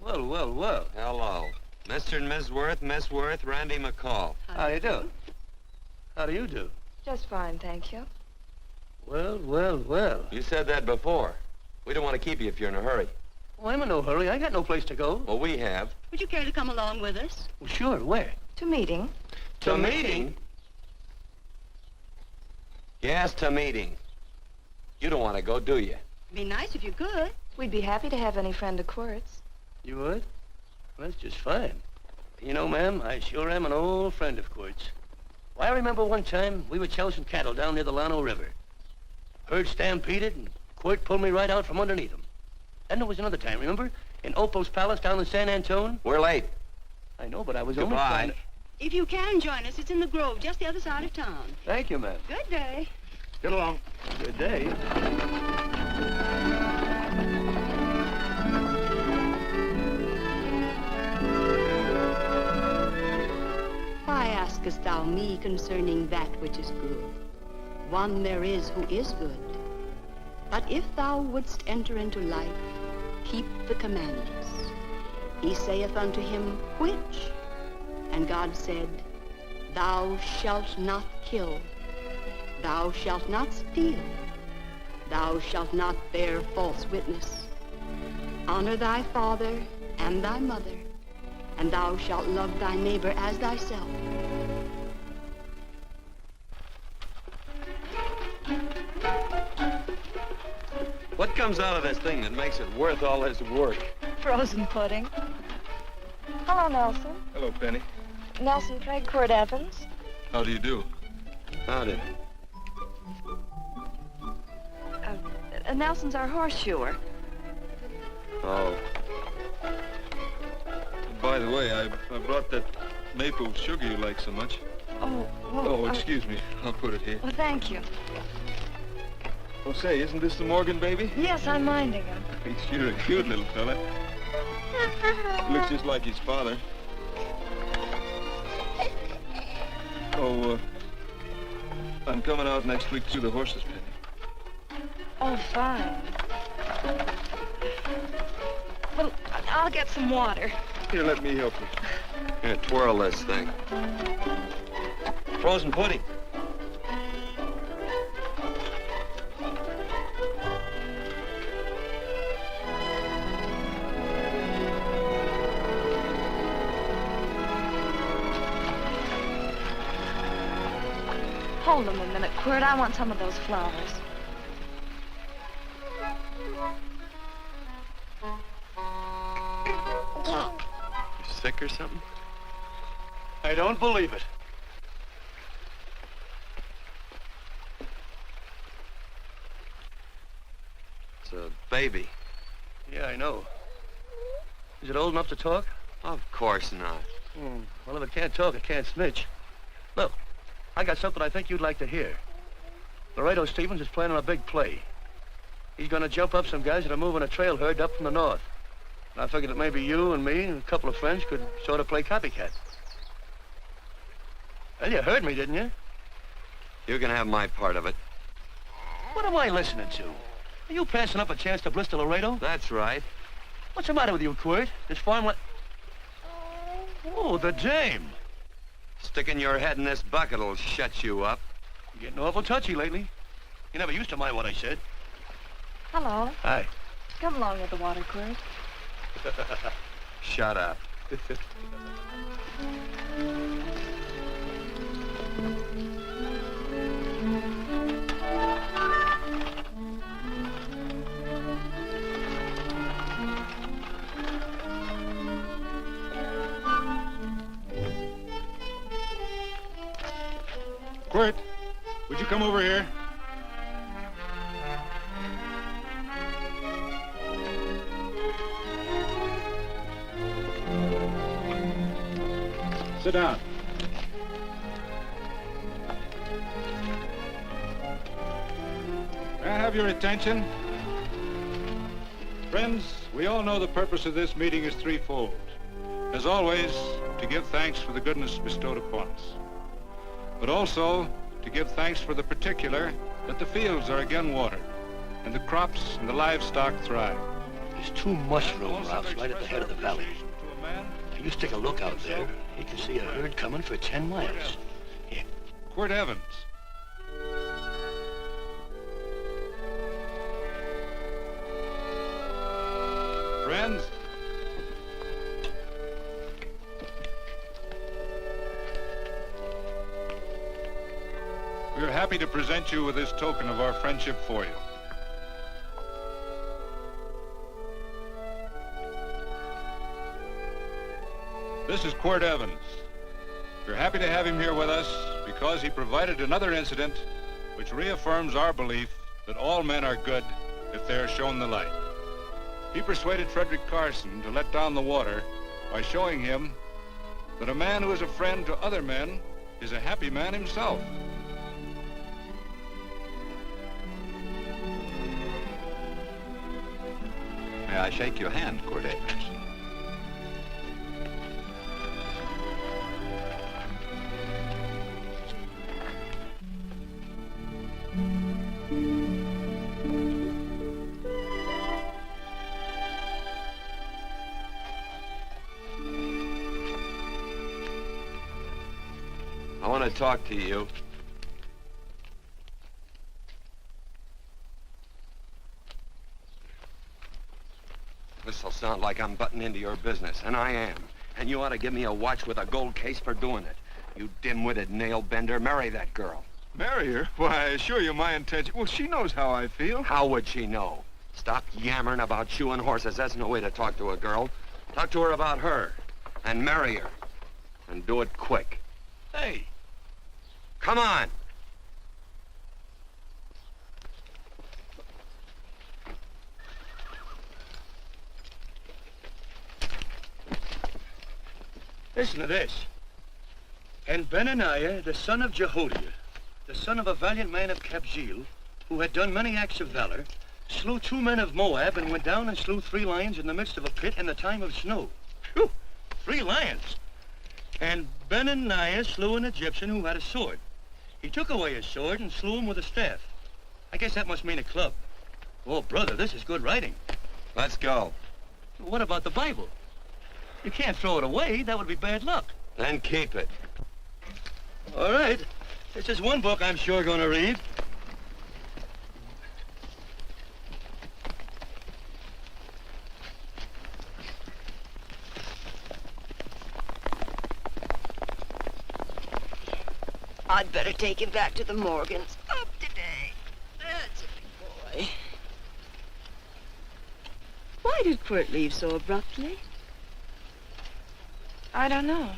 Well, well, well. Hello. Mr. and Miss Worth, Randy McCall. How do you do? How do you do? Just fine, thank you. Well, well, well. You said that before. We don't want to keep you if you're in a hurry. Well, I'm in no hurry. I got no place to go. Well, we have. Would you care to come along with us? Well, sure. Where? To meeting. To meeting? Yes, to meeting. You don't want to go, do you? Be nice if you could. We'd be happy to have any friend of Quirt's. You would? Well, that's just fine. You know, ma'am, I sure am an old friend of Quirt's. Why, I remember one time we were chousing cattle down near the Llano River. Herd stampeded, and Quirt pulled me right out from underneath him. Then there was another time, remember? In Opal's Palace down in San Antone? We're late. I know, but I was only trying to... If you can join us, it's in the Grove, just the other side of town. Thank you, ma'am. Good day. Get along. Good day. Why askest thou me concerning that which is good? One there is who is good. But if thou wouldst enter into life, keep the commandments. He saith unto him, which? And God said, thou shalt not kill. Thou shalt not steal. Thou shalt not bear false witness. Honor thy father and thy mother, and thou shalt love thy neighbor as thyself. What comes out of this thing that makes it worth all this work? Frozen pudding. Hello, Nelson. Hello, Penny. Nelson Craig, Quirt Evans. How do you do? Howdy. Nelson's our horseshoer. Oh. By the way, I brought that maple sugar you like so much. Oh, well, Oh, excuse me. I'll put it here. Well, thank you. Oh, say, isn't this the Morgan baby? Yes, I'm minding him. He's sure a cute little fella. Looks just like his father. Oh, I'm coming out next week to the horses, Penny. Oh, fine. Well, I'll get some water. Here, let me help you. Here, twirl this thing. Frozen pudding. Hold them a minute, Quirt. I want some of those flowers. You sick or something? I don't believe it. It's a baby. Yeah, I know. Is it old enough to talk? Of course not. Well, if it can't talk, it can't snitch. Look, I got something I think you'd like to hear. Laredo Stevens is planning a big play. He's gonna jump up some guys that are moving a trail herd up from the north. And I figured that maybe you and me and a couple of friends could sort of play copycat. Well, you heard me, didn't you? You can have my part of it. What am I listening to? Are you passing up a chance to blister Laredo? That's right. What's the matter with you, Quirt? This farm Oh, the dame. Sticking your head in this bucket will shut you up. You're getting awful touchy lately. You never used to mind what I said. Hello. Hi. Come along with the water, Quirt. Shut up. Quirt, would you come over here? Sit down. May I have your attention? Friends, we all know the purpose of this meeting is threefold. As always, to give thanks for the goodness bestowed upon us, but also to give thanks for the particular that the fields are again watered and the crops and the livestock thrive. There's two mushroom routes right at the head of the valley. If you stick a look out there, you can see a herd coming for 10 miles. Here. Quirt Evans. Friends, we are happy to present you with this token of our friendship for you. This is Quirt Evans. We're happy to have him here with us because he provided another incident which reaffirms our belief that all men are good if they are shown the light. He persuaded Frederick Carson to let down the water by showing him that a man who is a friend to other men is a happy man himself. May I shake your hand, Quirt Evans? I want to talk to you. This'll sound like I'm butting into your business, and I am. And you ought to give me a watch with a gold case for doing it. You dim-witted nail-bender, marry that girl. Marry her? Why, I assure you my intention... Well, she knows how I feel. How would she know? Stop yammering about shoeing horses. That's no way to talk to a girl. Talk to her about her, and marry her. And do it quick. Hey. Come on. Listen to this. And Benaniah, the son of Jehoiada, the son of a valiant man of Kabzeel, who had done many acts of valor, slew 2 men of Moab and went down and slew 3 lions in the midst of a pit in the time of snow. Phew! 3 lions. And Benaniah slew an Egyptian who had a sword. He took away his sword and slew him with a staff. I guess that must mean a club. Oh, brother, this is good writing. Let's go. What about the Bible? You can't throw it away. That would be bad luck. Then keep it. All right. This is one book I'm sure going to read. I'd better take him back to the Morgans. Up today. That's a big boy. Why did Quirt leave so abruptly? I don't know.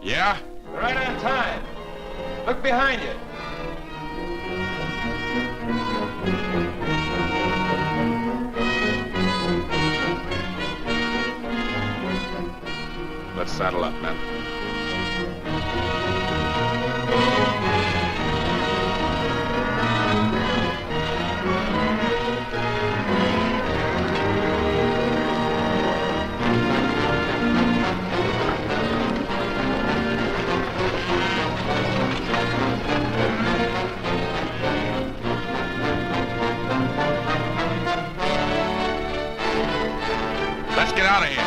Yeah? Right on time. Look behind you. Let's saddle up, men. Let's get out of here.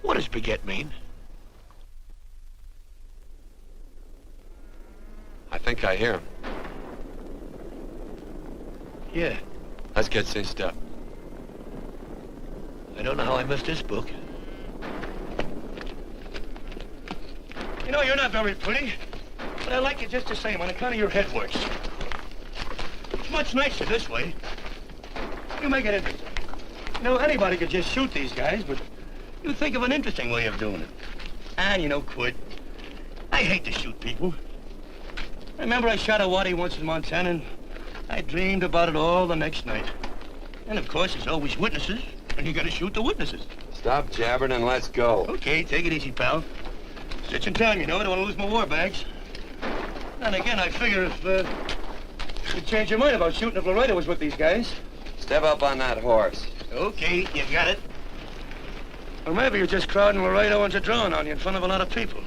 What does beget mean? I think I hear him. Yeah. Let's get cinched up. I don't know how I missed this book. You know, you're not very pretty, but I like you just the same on account of your head works. It's much nicer this way. You make it interesting. You know, anybody could just shoot these guys, but you think of an interesting way of doing it. And, you know, quit. I hate to shoot people. I remember I shot a waddy once in Montana, and I dreamed about it all the next night. And, of course, there's always witnesses, and you gotta shoot the witnesses. Stop jabbering and let's go. Okay, take it easy, pal. Stitching time, you know. I don't want to lose my war bags. And again, I figure if you'd change your mind about shooting if Laredo was with these guys. Step up on that horse. Okay, you got it. Or maybe you're just crowding Laredo into drawing on you in front of a lot of people.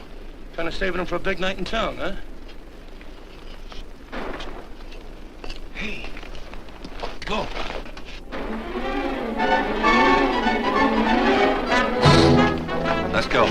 Kind of saving them for a big night in town, huh? Hey, go. Let's go.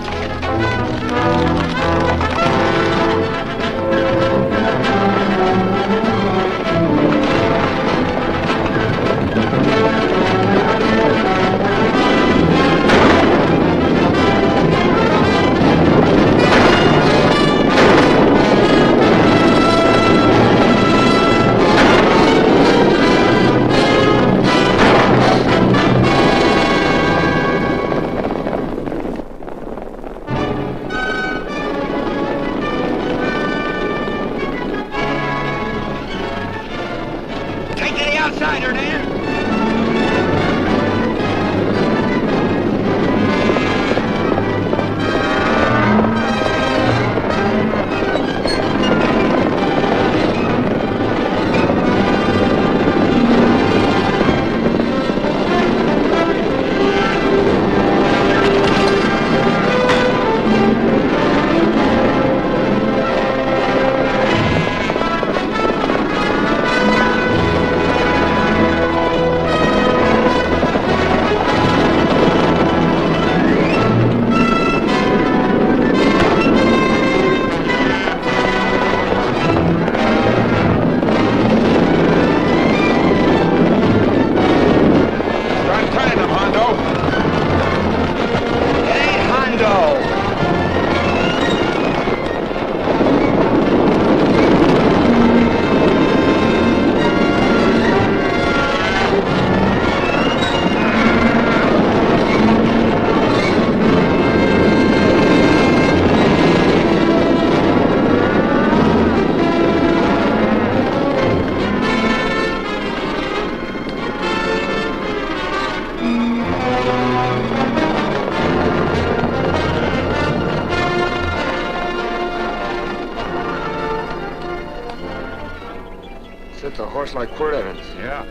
That's a horse like Quirt Evans. Yeah,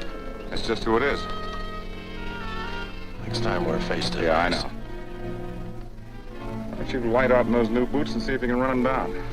that's just who it is. Next time we're face to face. Yeah, I know. Why don't you light out in those new boots and see if you can run him down?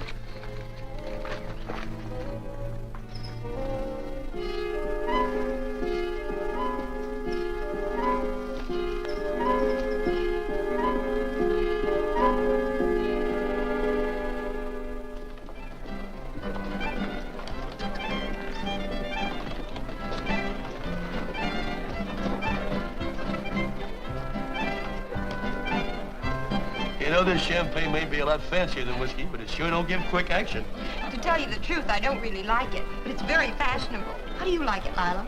You know, this champagne may be a lot fancier than whiskey, but it sure don't give quick action. To tell you the truth, I don't really like it, but it's very fashionable. How do you like it, Lila?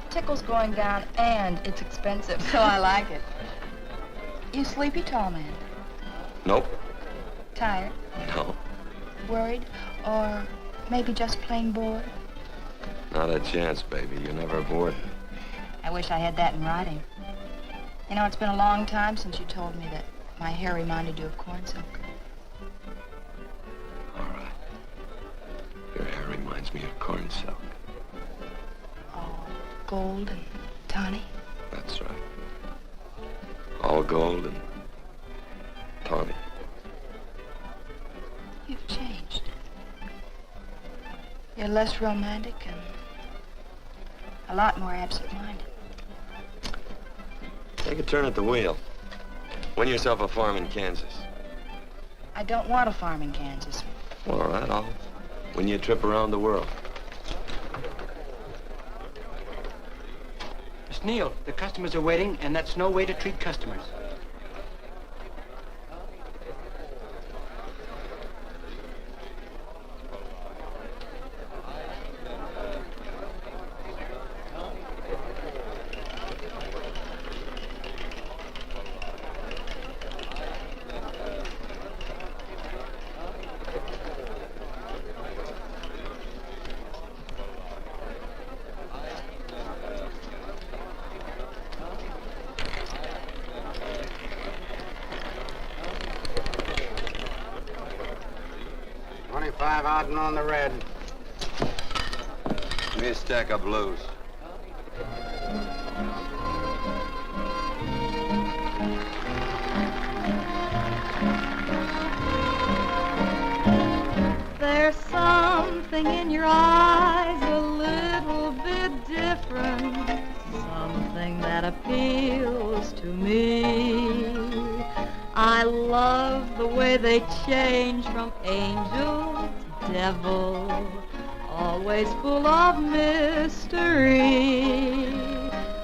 Tickle's going down and it's expensive, so I like it. You sleepy, tall man? Nope. Tired? No. Worried? Or maybe just plain bored? Not a chance, baby. You're never bored. I wish I had that in writing. You know, it's been a long time since you told me that my hair reminded you of corn silk. All right. Your hair reminds me of corn silk. All gold and tawny? That's right. All gold and tawny. You've changed. You're less romantic and a lot more absent-minded. Take a turn at the wheel. Win yourself a farm in Kansas. I don't want a farm in Kansas. Well, all right, I'll win you a trip around the world. Miss Neal, the customers are waiting, and that's no way to treat customers. On the red. Give me a stack of blues. There's something in your eyes a little bit different, something that appeals to me. I love the way they change from angel to devil, always full of mystery.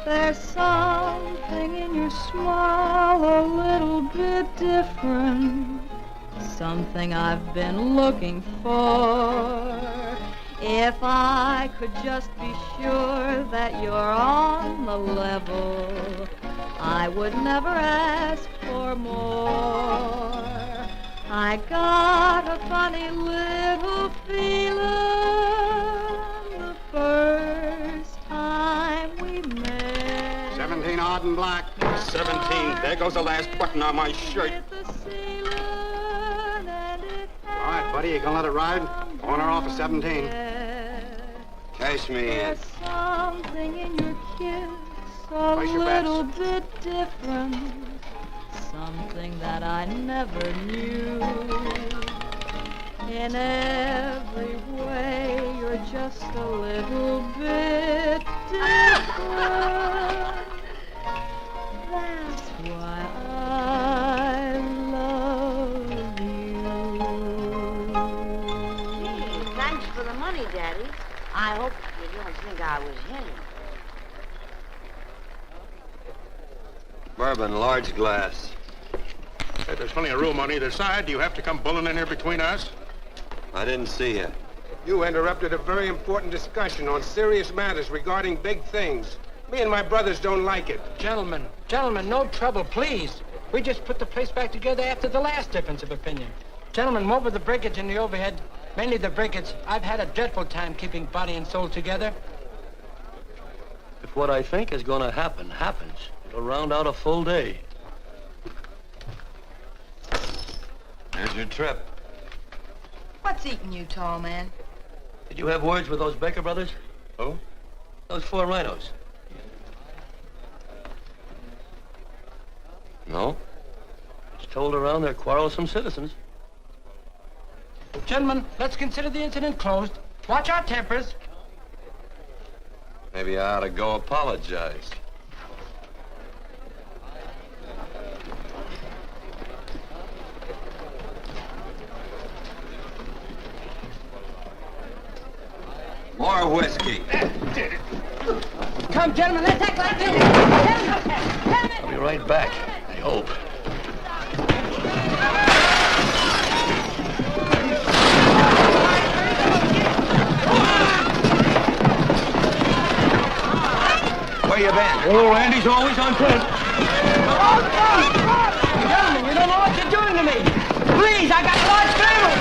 There's something in your smile a little bit different, something I've been looking for. If I could just be sure that you're on the level, I would never ask for more. I got a funny little feeling the first time we met. 17 odd and black. 17. There goes the last button on my shirt. All right, buddy, you gonna let it ride? On or off of 17. Cash me in. There's something in your kiss a little bit different, something that I never knew. In every way, you're just a little bit different. That's why I love you. Gee, thanks for the money, Daddy. I hope you don't think I was him. Bourbon, large glass. Hey, there's plenty of room on either side. Do you have to come bulling in here between us? I didn't see you. You interrupted a very important discussion on serious matters regarding big things. Me and my brothers don't like it. Gentlemen, no trouble, please. We just put the place back together after the last difference of opinion. Gentlemen, what with the breakage and the overhead, mainly the breakage, I've had a dreadful time keeping body and soul together. If what I think is going to happen happens, it'll round out a full day. Here's your trip. What's eating you, tall man? Did you have words with those Baker brothers? Who? Those 4 rhinos. No? It's told around they're quarrelsome citizens. Gentlemen, let's consider the incident closed. Watch our tempers. Maybe I ought to go apologize. More whiskey. Come, gentlemen, let's act like this. I'll be right back, I hope. Where you been? Oh, Randy's always on point. Gentlemen, you don't know what you're doing to me. Please, I got a large family.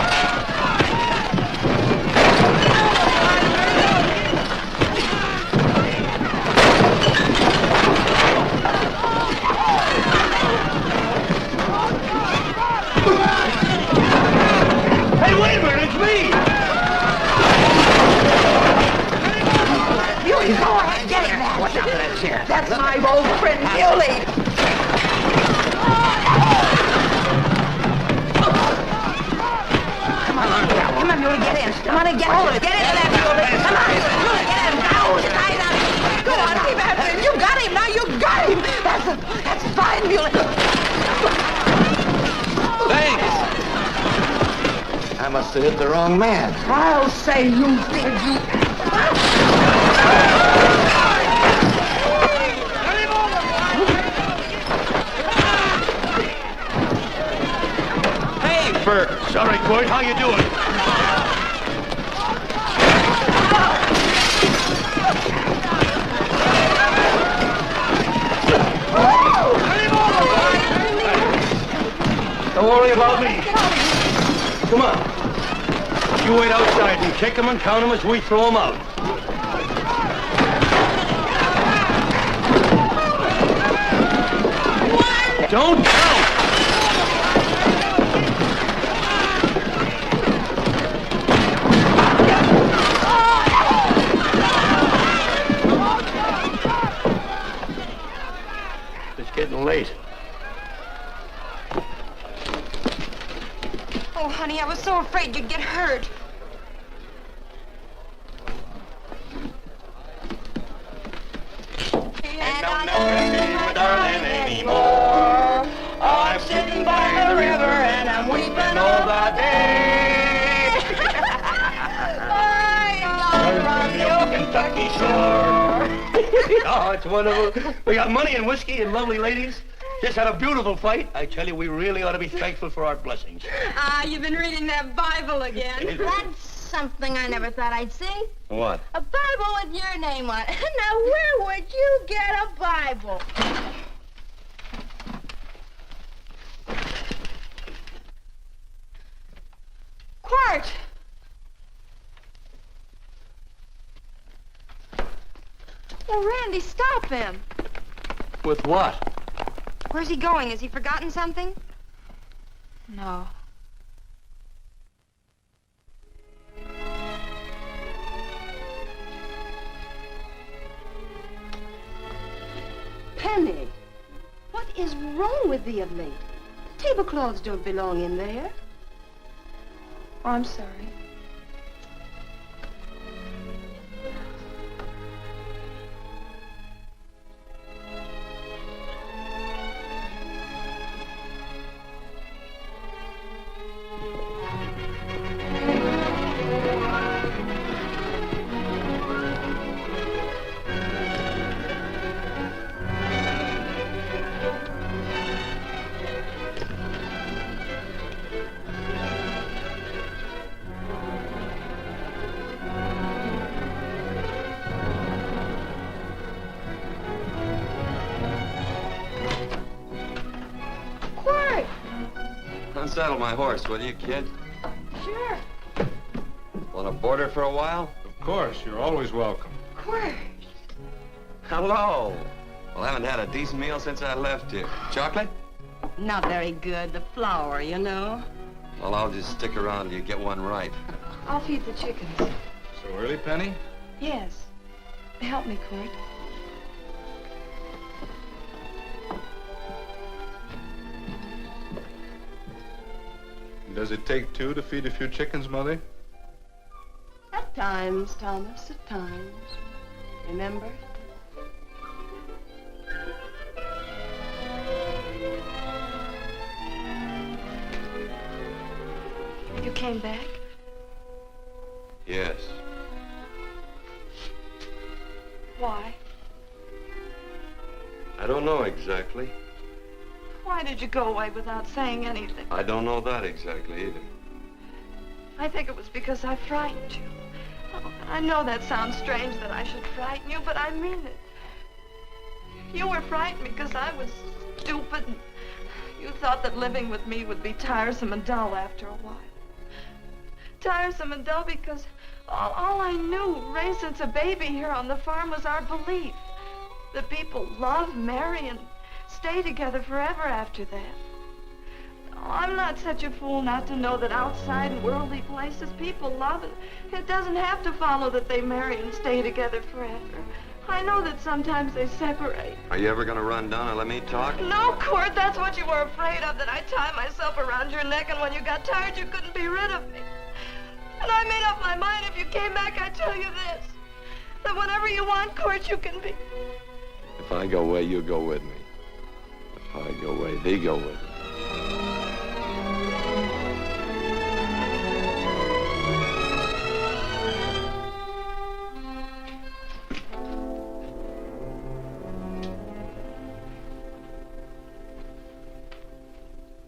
Hey, wait a minute, it's me! Muley, go ahead, get him. Watch out for that chair. That's my old friend, Muley. Come on, Muley, get in. Come on and get hold of it. Get into that, Muley. Come on, Muley, get in. Go, tie it up. Go on, keep after him. You got him, now you got him. That's fine, Muley. Thanks! I must have hit the wrong man. I'll say you did, you. Hey, Bert. Sorry, Court. How you doing? Don't worry about me. Come on. You wait outside and kick them and count them as we throw them out. Don't count! It's getting late. Oh, honey, I was so afraid you'd get hurt. And I don't miss my darling anymore. I'm sitting by the river and I'm weeping all the day. I'm from the old Kentucky shore. Oh, it's wonderful. We got money and whiskey and lovely ladies. Just had a beautiful fight. I tell you, we really ought to be thankful for our blessings. Ah, you've been reading that Bible again. That's something I never thought I'd see. What? A Bible with your name on it. Now, where would you get a Bible? Quart! Oh, Randy, stop him. With what? Where's he going? Has he forgotten something? No. Penny, what is wrong with thee of late? Tablecloths don't belong in there. Oh, I'm sorry. Unsaddle my horse, will you, kid? Sure. Want to board her for a while? Of course, you're always welcome. Of course. Hello. Well, I haven't had a decent meal since I left here. Chocolate? Not very good. The flour, you know. Well, I'll just stick around till you get one right. I'll feed the chickens. So early, Penny? Yes. Help me, Court. Does it take two to feed a few chickens, Mother? At times, Thomas, at times. Remember? You came back? Yes. Why? I don't know exactly. Why did you go away without saying anything? I don't know that exactly either. I think it was because I frightened you. Oh, I know that sounds strange that I should frighten you, but I mean it. You were frightened because I was stupid, and you thought that living with me would be tiresome and dull after a while. Tiresome and dull because all I knew, raised since a baby here on the farm, was our belief that people love, marry, and stay together forever after that. Oh, I'm not such a fool not to know that outside in worldly places people love, and it doesn't have to follow that they marry and stay together forever. I know that sometimes they separate. Are you ever gonna run down and let me talk? No, Court, that's what you were afraid of, that I'd tie myself around your neck, and when you got tired, you couldn't be rid of me. And I made up my mind, if you came back, I'd tell you this, that whenever you want, Court, you can be. If I go away, you go with me. If I go away, they go with me.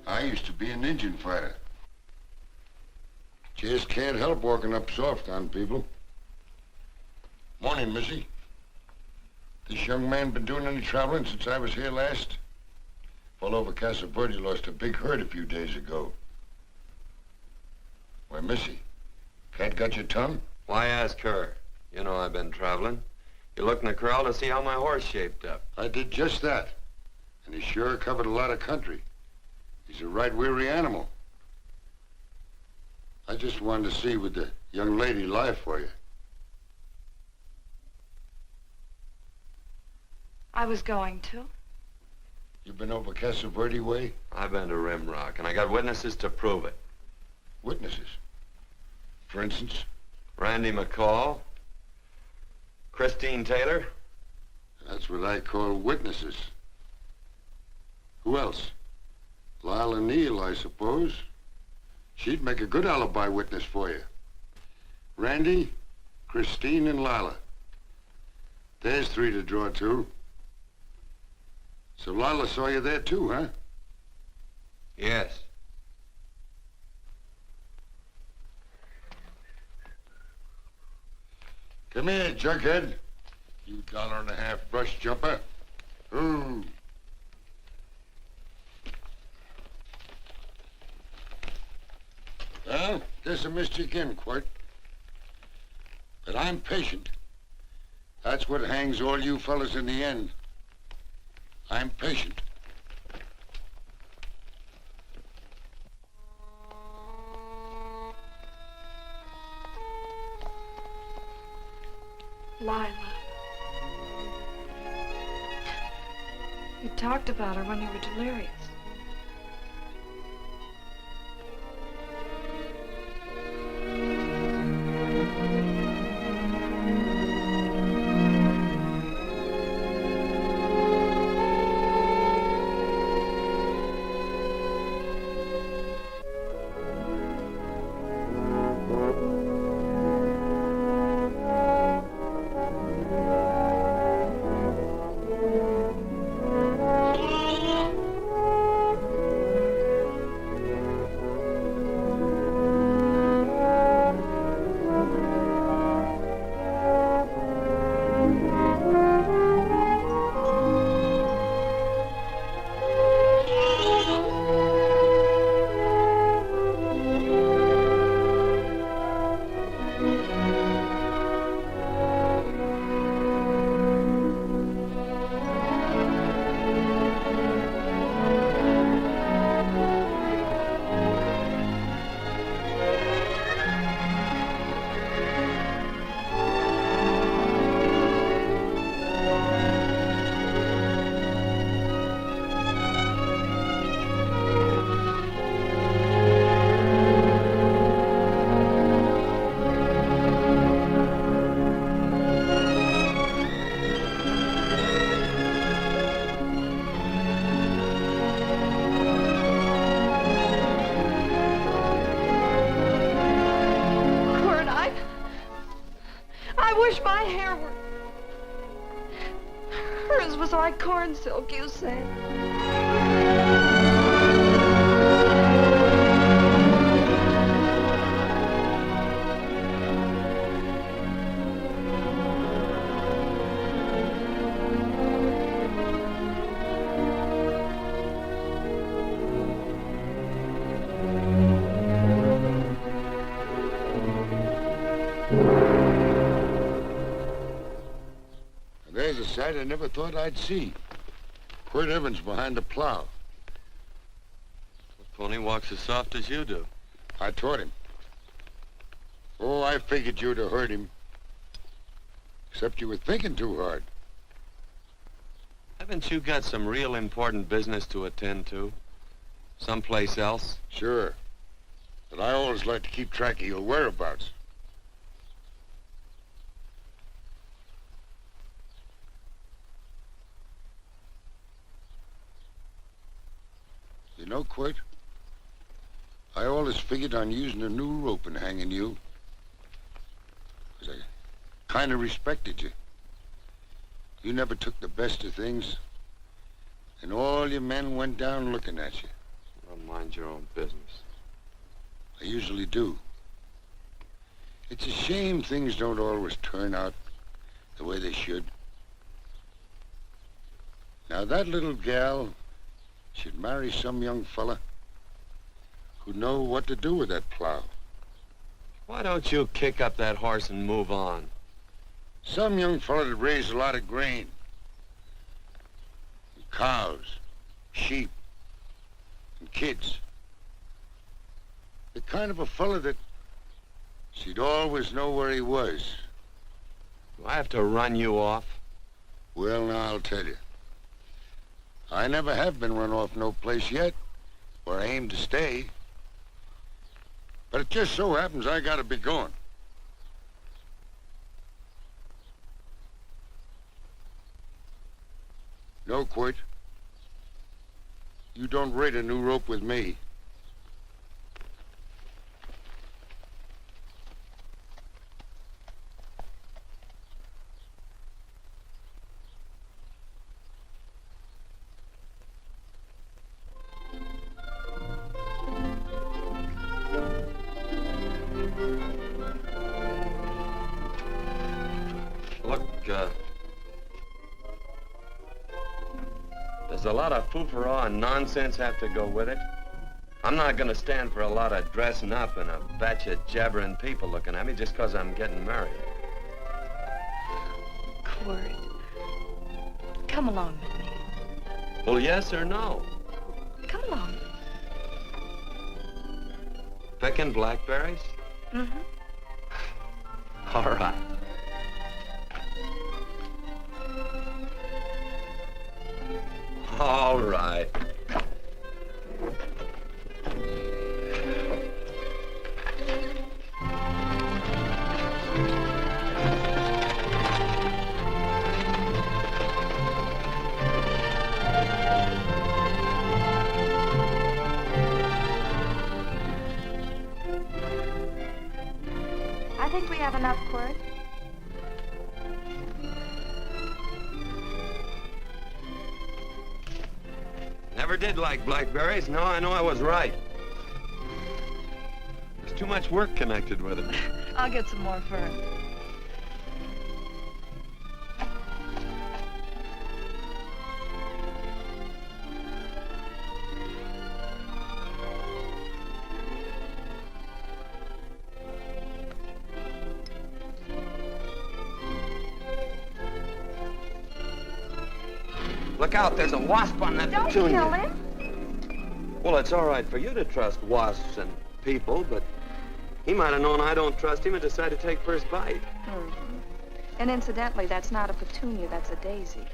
I used to be an Indian fighter. Just can't help walking up soft on people. Morning, Missy. This young man been doing any traveling since I was here last? Fellow over Casa Verde lost a big herd a few days ago. Why, Missy, cat got your tongue? Why ask her? You know I've been traveling. You looked in the corral to see how my horse shaped up. I did just that. And he sure covered a lot of country. He's a right weary animal. I just wanted to see would the young lady lie for you. I was going to. You been over Casa Verde way? I've been to Rimrock, and I got witnesses to prove it. Witnesses? For instance? Randy McCall, Christine Taylor. That's what I call witnesses. Who else? Lila Neal, I suppose. She'd make a good alibi witness for you. Randy, Christine, and Lila. There's three to draw to. So Lila saw you there too, huh? Yes. Come here, jughead. You $1.50 brush jumper. Ooh. Well, guess I missed you again, Quirt. But I'm patient. That's what hangs all you fellas in the end. I'm patient. Lila. You talked about her when you were delirious. wish my hair were... Hers was like corn silk, you said. There's a sight I never thought I'd see. Quirt Evans behind the plow. The pony walks as soft as you do. I taught him. Oh, I figured you'd have heard him. Except you were thinking too hard. Haven't you got some real important business to attend to? Someplace else? Sure. But I always like to keep track of your whereabouts. You know, Quirt, I always figured on using a new rope and hanging you. 'Cause I kind of respected you. You never took the best of things, and all your men went down looking at you. Well, mind your own business. I usually do. It's a shame things don't always turn out the way they should. Now, that little gal should marry some young fella who'd know what to do with that plow. Why don't you kick up that horse and move on? Some young fella that raised a lot of grain. And cows, sheep, and kids. The kind of a fella that she'd always know where he was. Do I have to run you off? Well, now, I'll tell you. I never have been run off no place yet, where I aim to stay. But it just so happens I gotta be going. No, Quirt. You don't raid a new rope with me. Does a lot of foo-for-ah and nonsense have to go with it? I'm not gonna stand for a lot of dressing up and a batch of jabbering people looking at me just 'cause I'm getting married. Quirt, come along with me. Well, yes or no? Come along. Picking blackberries? Mm-hmm. All right. All right. I think we have enough, Quirt. Never did like blackberries. Now I know I was right. There's too much work connected with it. I'll get some more fern. Look out, there's a wasp on that petunia. Don't kill him. Well, it's all right for you to trust wasps and people, but he might have known I don't trust him and decided to take first bite. Mm-hmm. And incidentally, that's not a petunia, that's a daisy.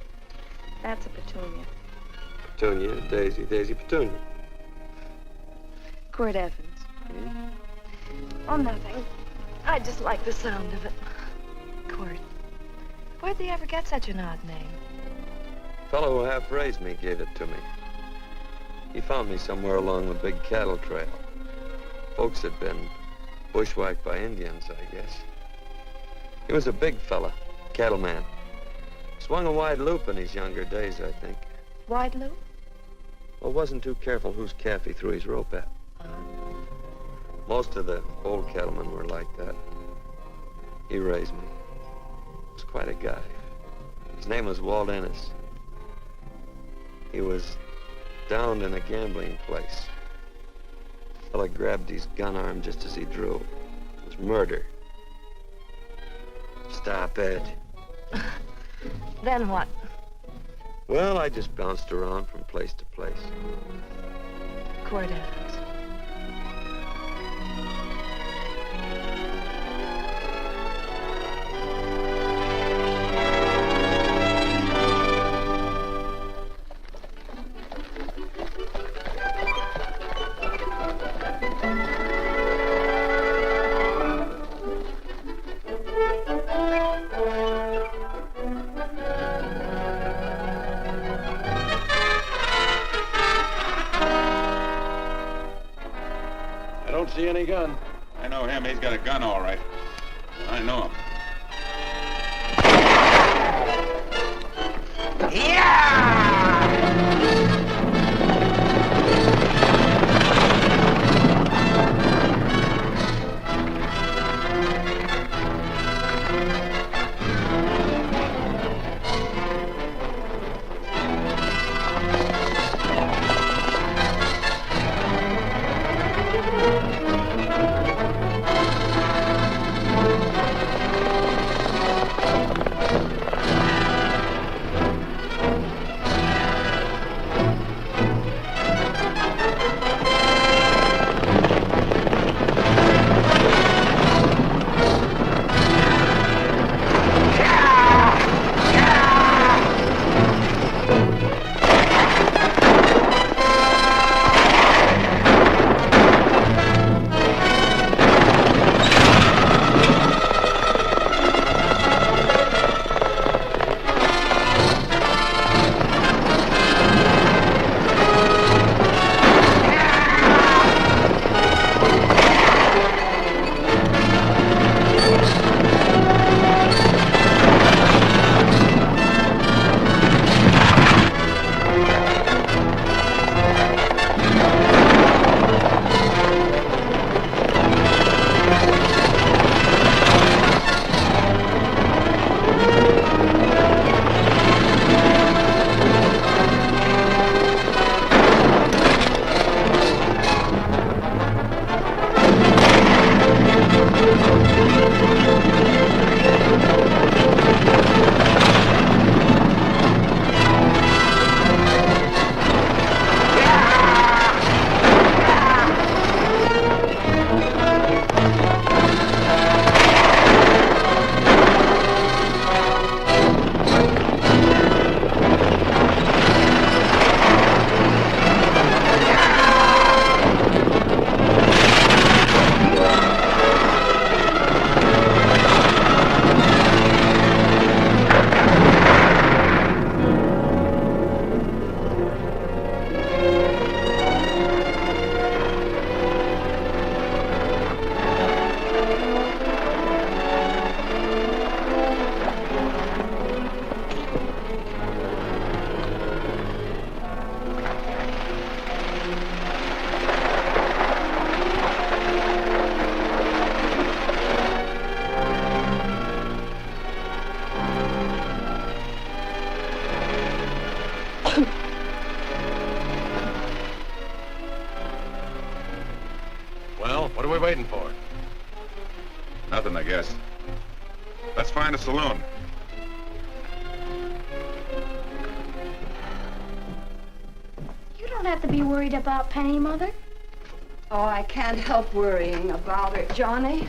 That's a petunia. Petunia, daisy, daisy, petunia. Quirt Evans. Hmm? Oh, nothing. I just like the sound of it. Quirt. Where'd they ever get such an odd name? The fellow who half-raised me gave it to me. He found me somewhere along the big cattle trail. Folks had been bushwhacked by Indians, I guess. He was a big fella, cattleman. Swung a wide loop in his younger days, I think. Wide loop? Well, wasn't too careful whose calf he threw his rope at. Most of the old cattlemen were like that. He raised me. He was quite a guy. His name was Walt Ennis. He was downed in a gambling place. The fella grabbed his gun arm just as he drew. It was murder. Stop it. Then what? Well, I just bounced around from place to place. Quirt Evans. See any gun? I know him. He's got a gun, all right. I know him. Well, what are we waiting for? Nothing, I guess. Let's find a saloon. You don't have to be worried about Penny, Mother. Oh, I can't help worrying about her, Johnny.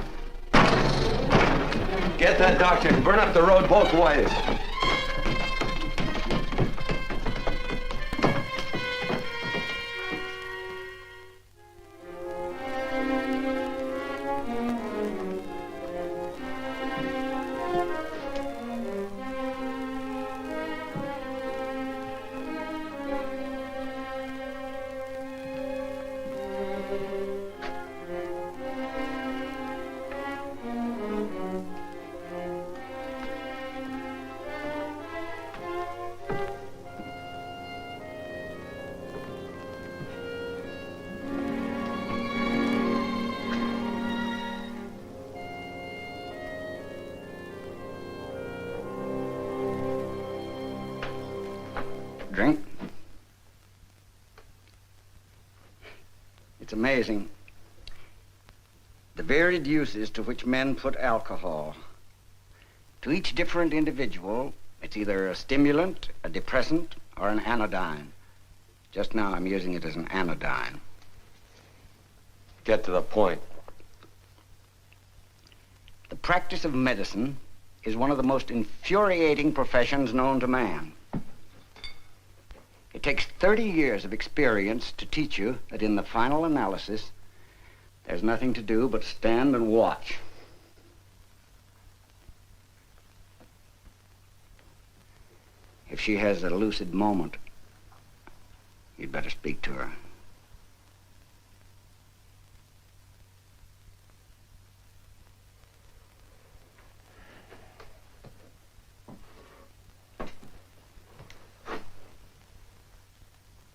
Get that doctor and burn up the road both ways. drink. It's amazing. The varied uses to which men put alcohol. To each different individual, it's either a stimulant, a depressant, or an anodyne. Just now, I'm using it as an anodyne. Get to the point. The practice of medicine is one of the most infuriating professions known to man. It takes 30 years of experience to teach you that in the final analysis, there's nothing to do but stand and watch. If she has a lucid moment, you'd better speak to her.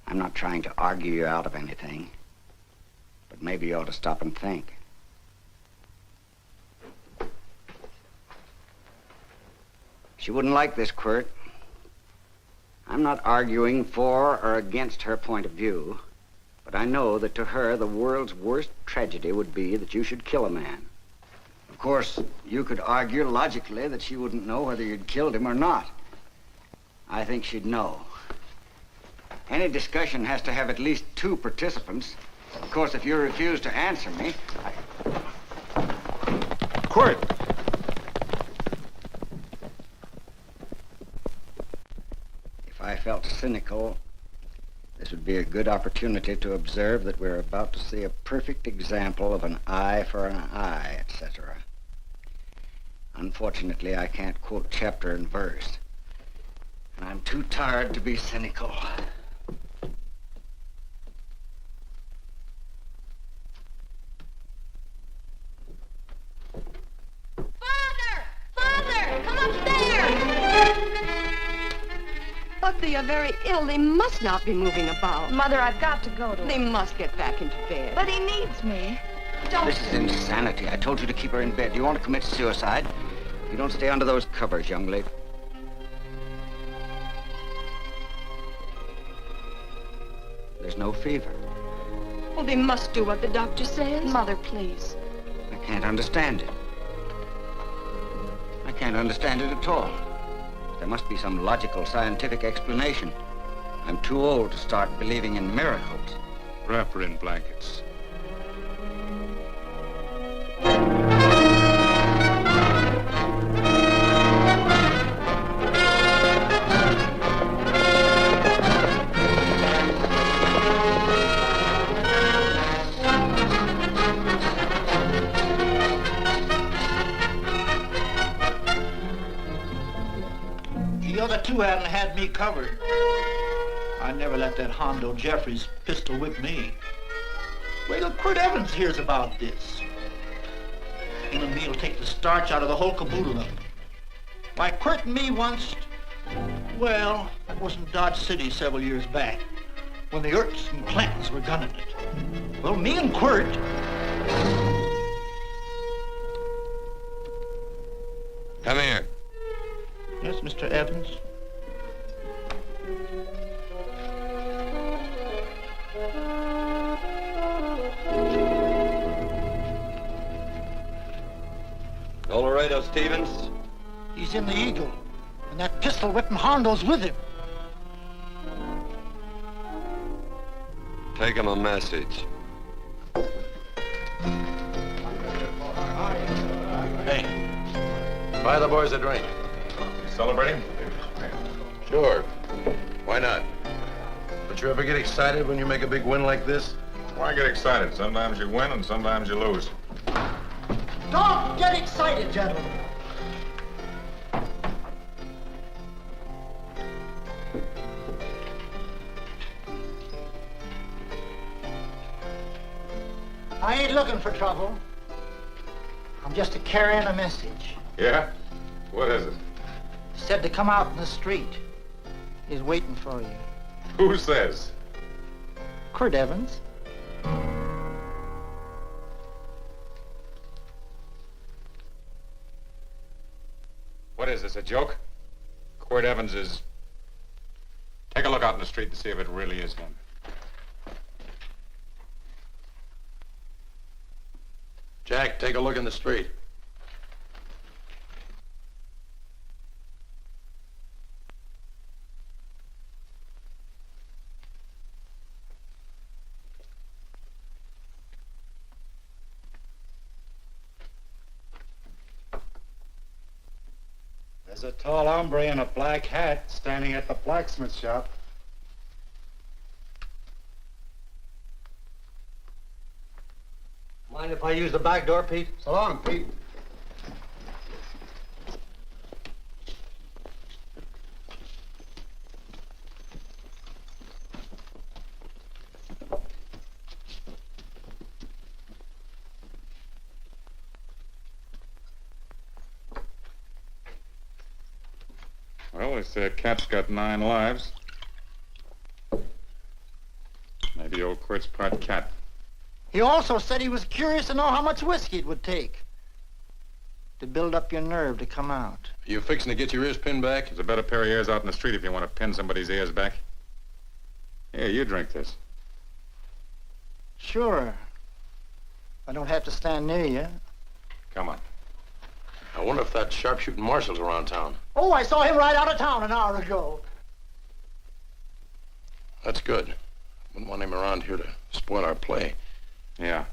I'm not trying to argue you out of anything, but maybe you ought to stop and think. She wouldn't like this, Quirt. I'm not arguing for or against her point of view, but I know that to her, the world's worst tragedy would be that you should kill a man. Of course, you could argue logically that she wouldn't know whether you'd killed him or not. I think she'd know. Any discussion has to have at least 2 participants. Of course, if you refuse to answer me, Quirt! If I felt cynical, this would be a good opportunity to observe that we're about to see a perfect example of an eye for an eye, etc. Unfortunately, I can't quote chapter and verse, and I'm too tired to be cynical. But they are very ill. They must not be moving about. Mother, I've got to go to They must get back into bed. But he needs me. Don't. This is insanity. I told you to keep her in bed. Do you want to commit suicide? You don't stay under those covers, young lady. There's no fever. Well, they must do what the doctor says. Mother, please. I can't understand it. I can't understand it at all. There must be some logical, scientific explanation. I'm too old to start believing in miracles. Wrap her in blankets. The other 2 hadn't had me covered. I never let that Hondo Jeffries pistol whip me. Wait till Quirt Evans hears about this. Him and me'll take the starch out of the whole caboodle of it. Why, Quirt and me once, well, that was in Dodge City several years back, when the Erts and Clantons were gunning it. Well, me and Quirt... Come here. Yes, Mr. Evans? Colorado Stevens? He's in the Eagle, and that pistol-whipping Hondo's with him. Take him a message. Hey, buy the boys a drink. Celebrating? Sure. Why not? Don't you ever get excited when you make a big win like this? Why get excited? Sometimes you win and sometimes you lose. Don't get excited, gentlemen. I ain't looking for trouble. I'm just carrying a message. Yeah? What is it? Said to come out in the street. He's waiting for you. Who says? Quirt Evans. What is this, a joke? Quirt Evans is... Take a look out in the street to see if it really is him. Jack, take a look in the street. There's a tall hombre in a black hat standing at the blacksmith shop. Mind if I use the back door, Pete? So long, Pete. Well, they say a cat's got 9 lives. Maybe old Quirt's part cat. He also said he was curious to know how much whiskey it would take to build up your nerve to come out. Are you fixing to get your ears pinned back? There's a better pair of ears out in the street if you want to pin somebody's ears back. Here, you drink this. Sure. I don't have to stand near you. Come on. I wonder if that sharpshooting marshal's around town. Oh, I saw him ride out of town an hour ago. That's good. Wouldn't want him around here to spoil our play. Yeah.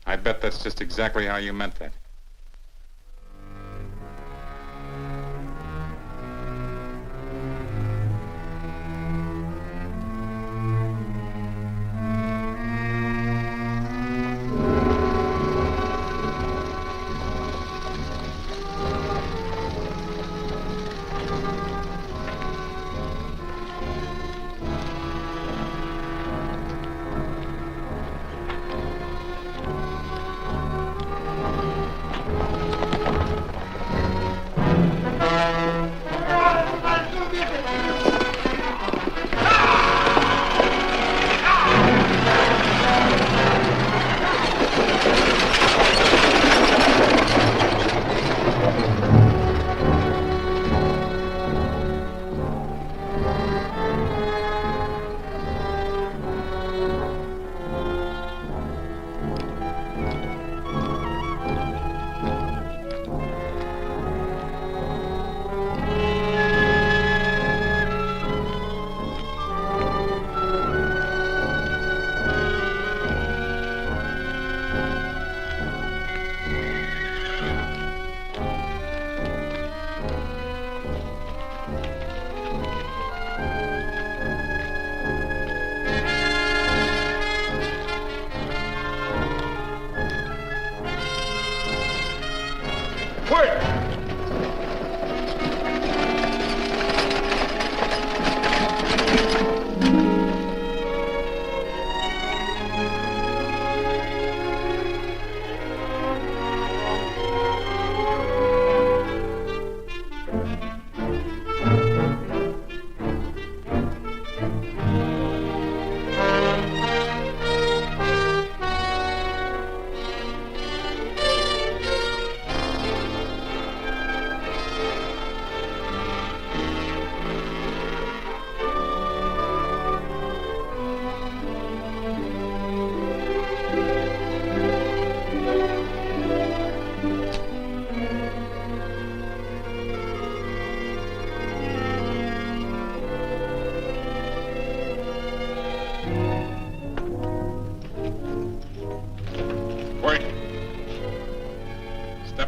I bet that's just exactly how you meant that.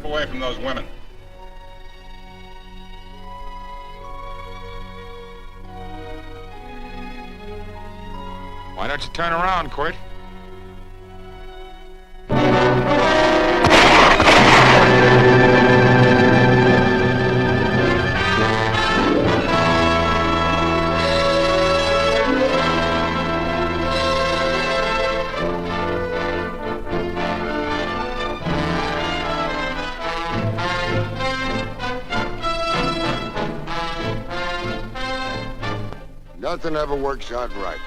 Away from those women. Why don't you turn around, Quirt? Nothing ever works out right.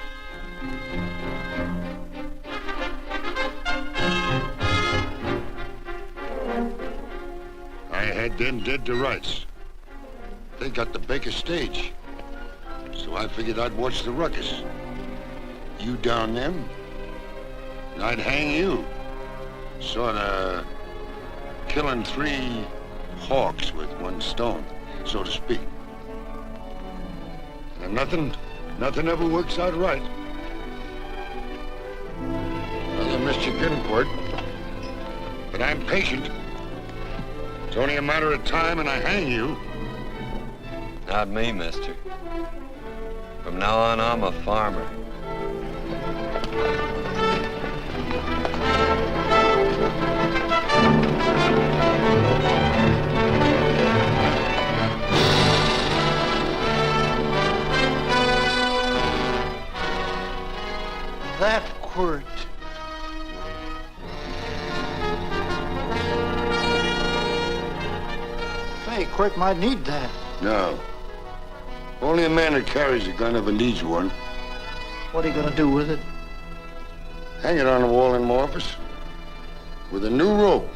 I had them dead to rights. They got the Baker stage. So I figured I'd watch the ruckus. You down them, and I'd hang you. Sorta killing 3 hawks with 1 stone, so to speak. And nothing ever works out right. Well, I missed your gun port, but I'm patient. It's only a matter of time and I hang you. Not me, mister. From now on, I'm a farmer. That quirt. Say, Quirt might need that. No. Only a man that carries a gun ever needs one. What are you gonna do with it? Hang it on the wall in my office with a new rope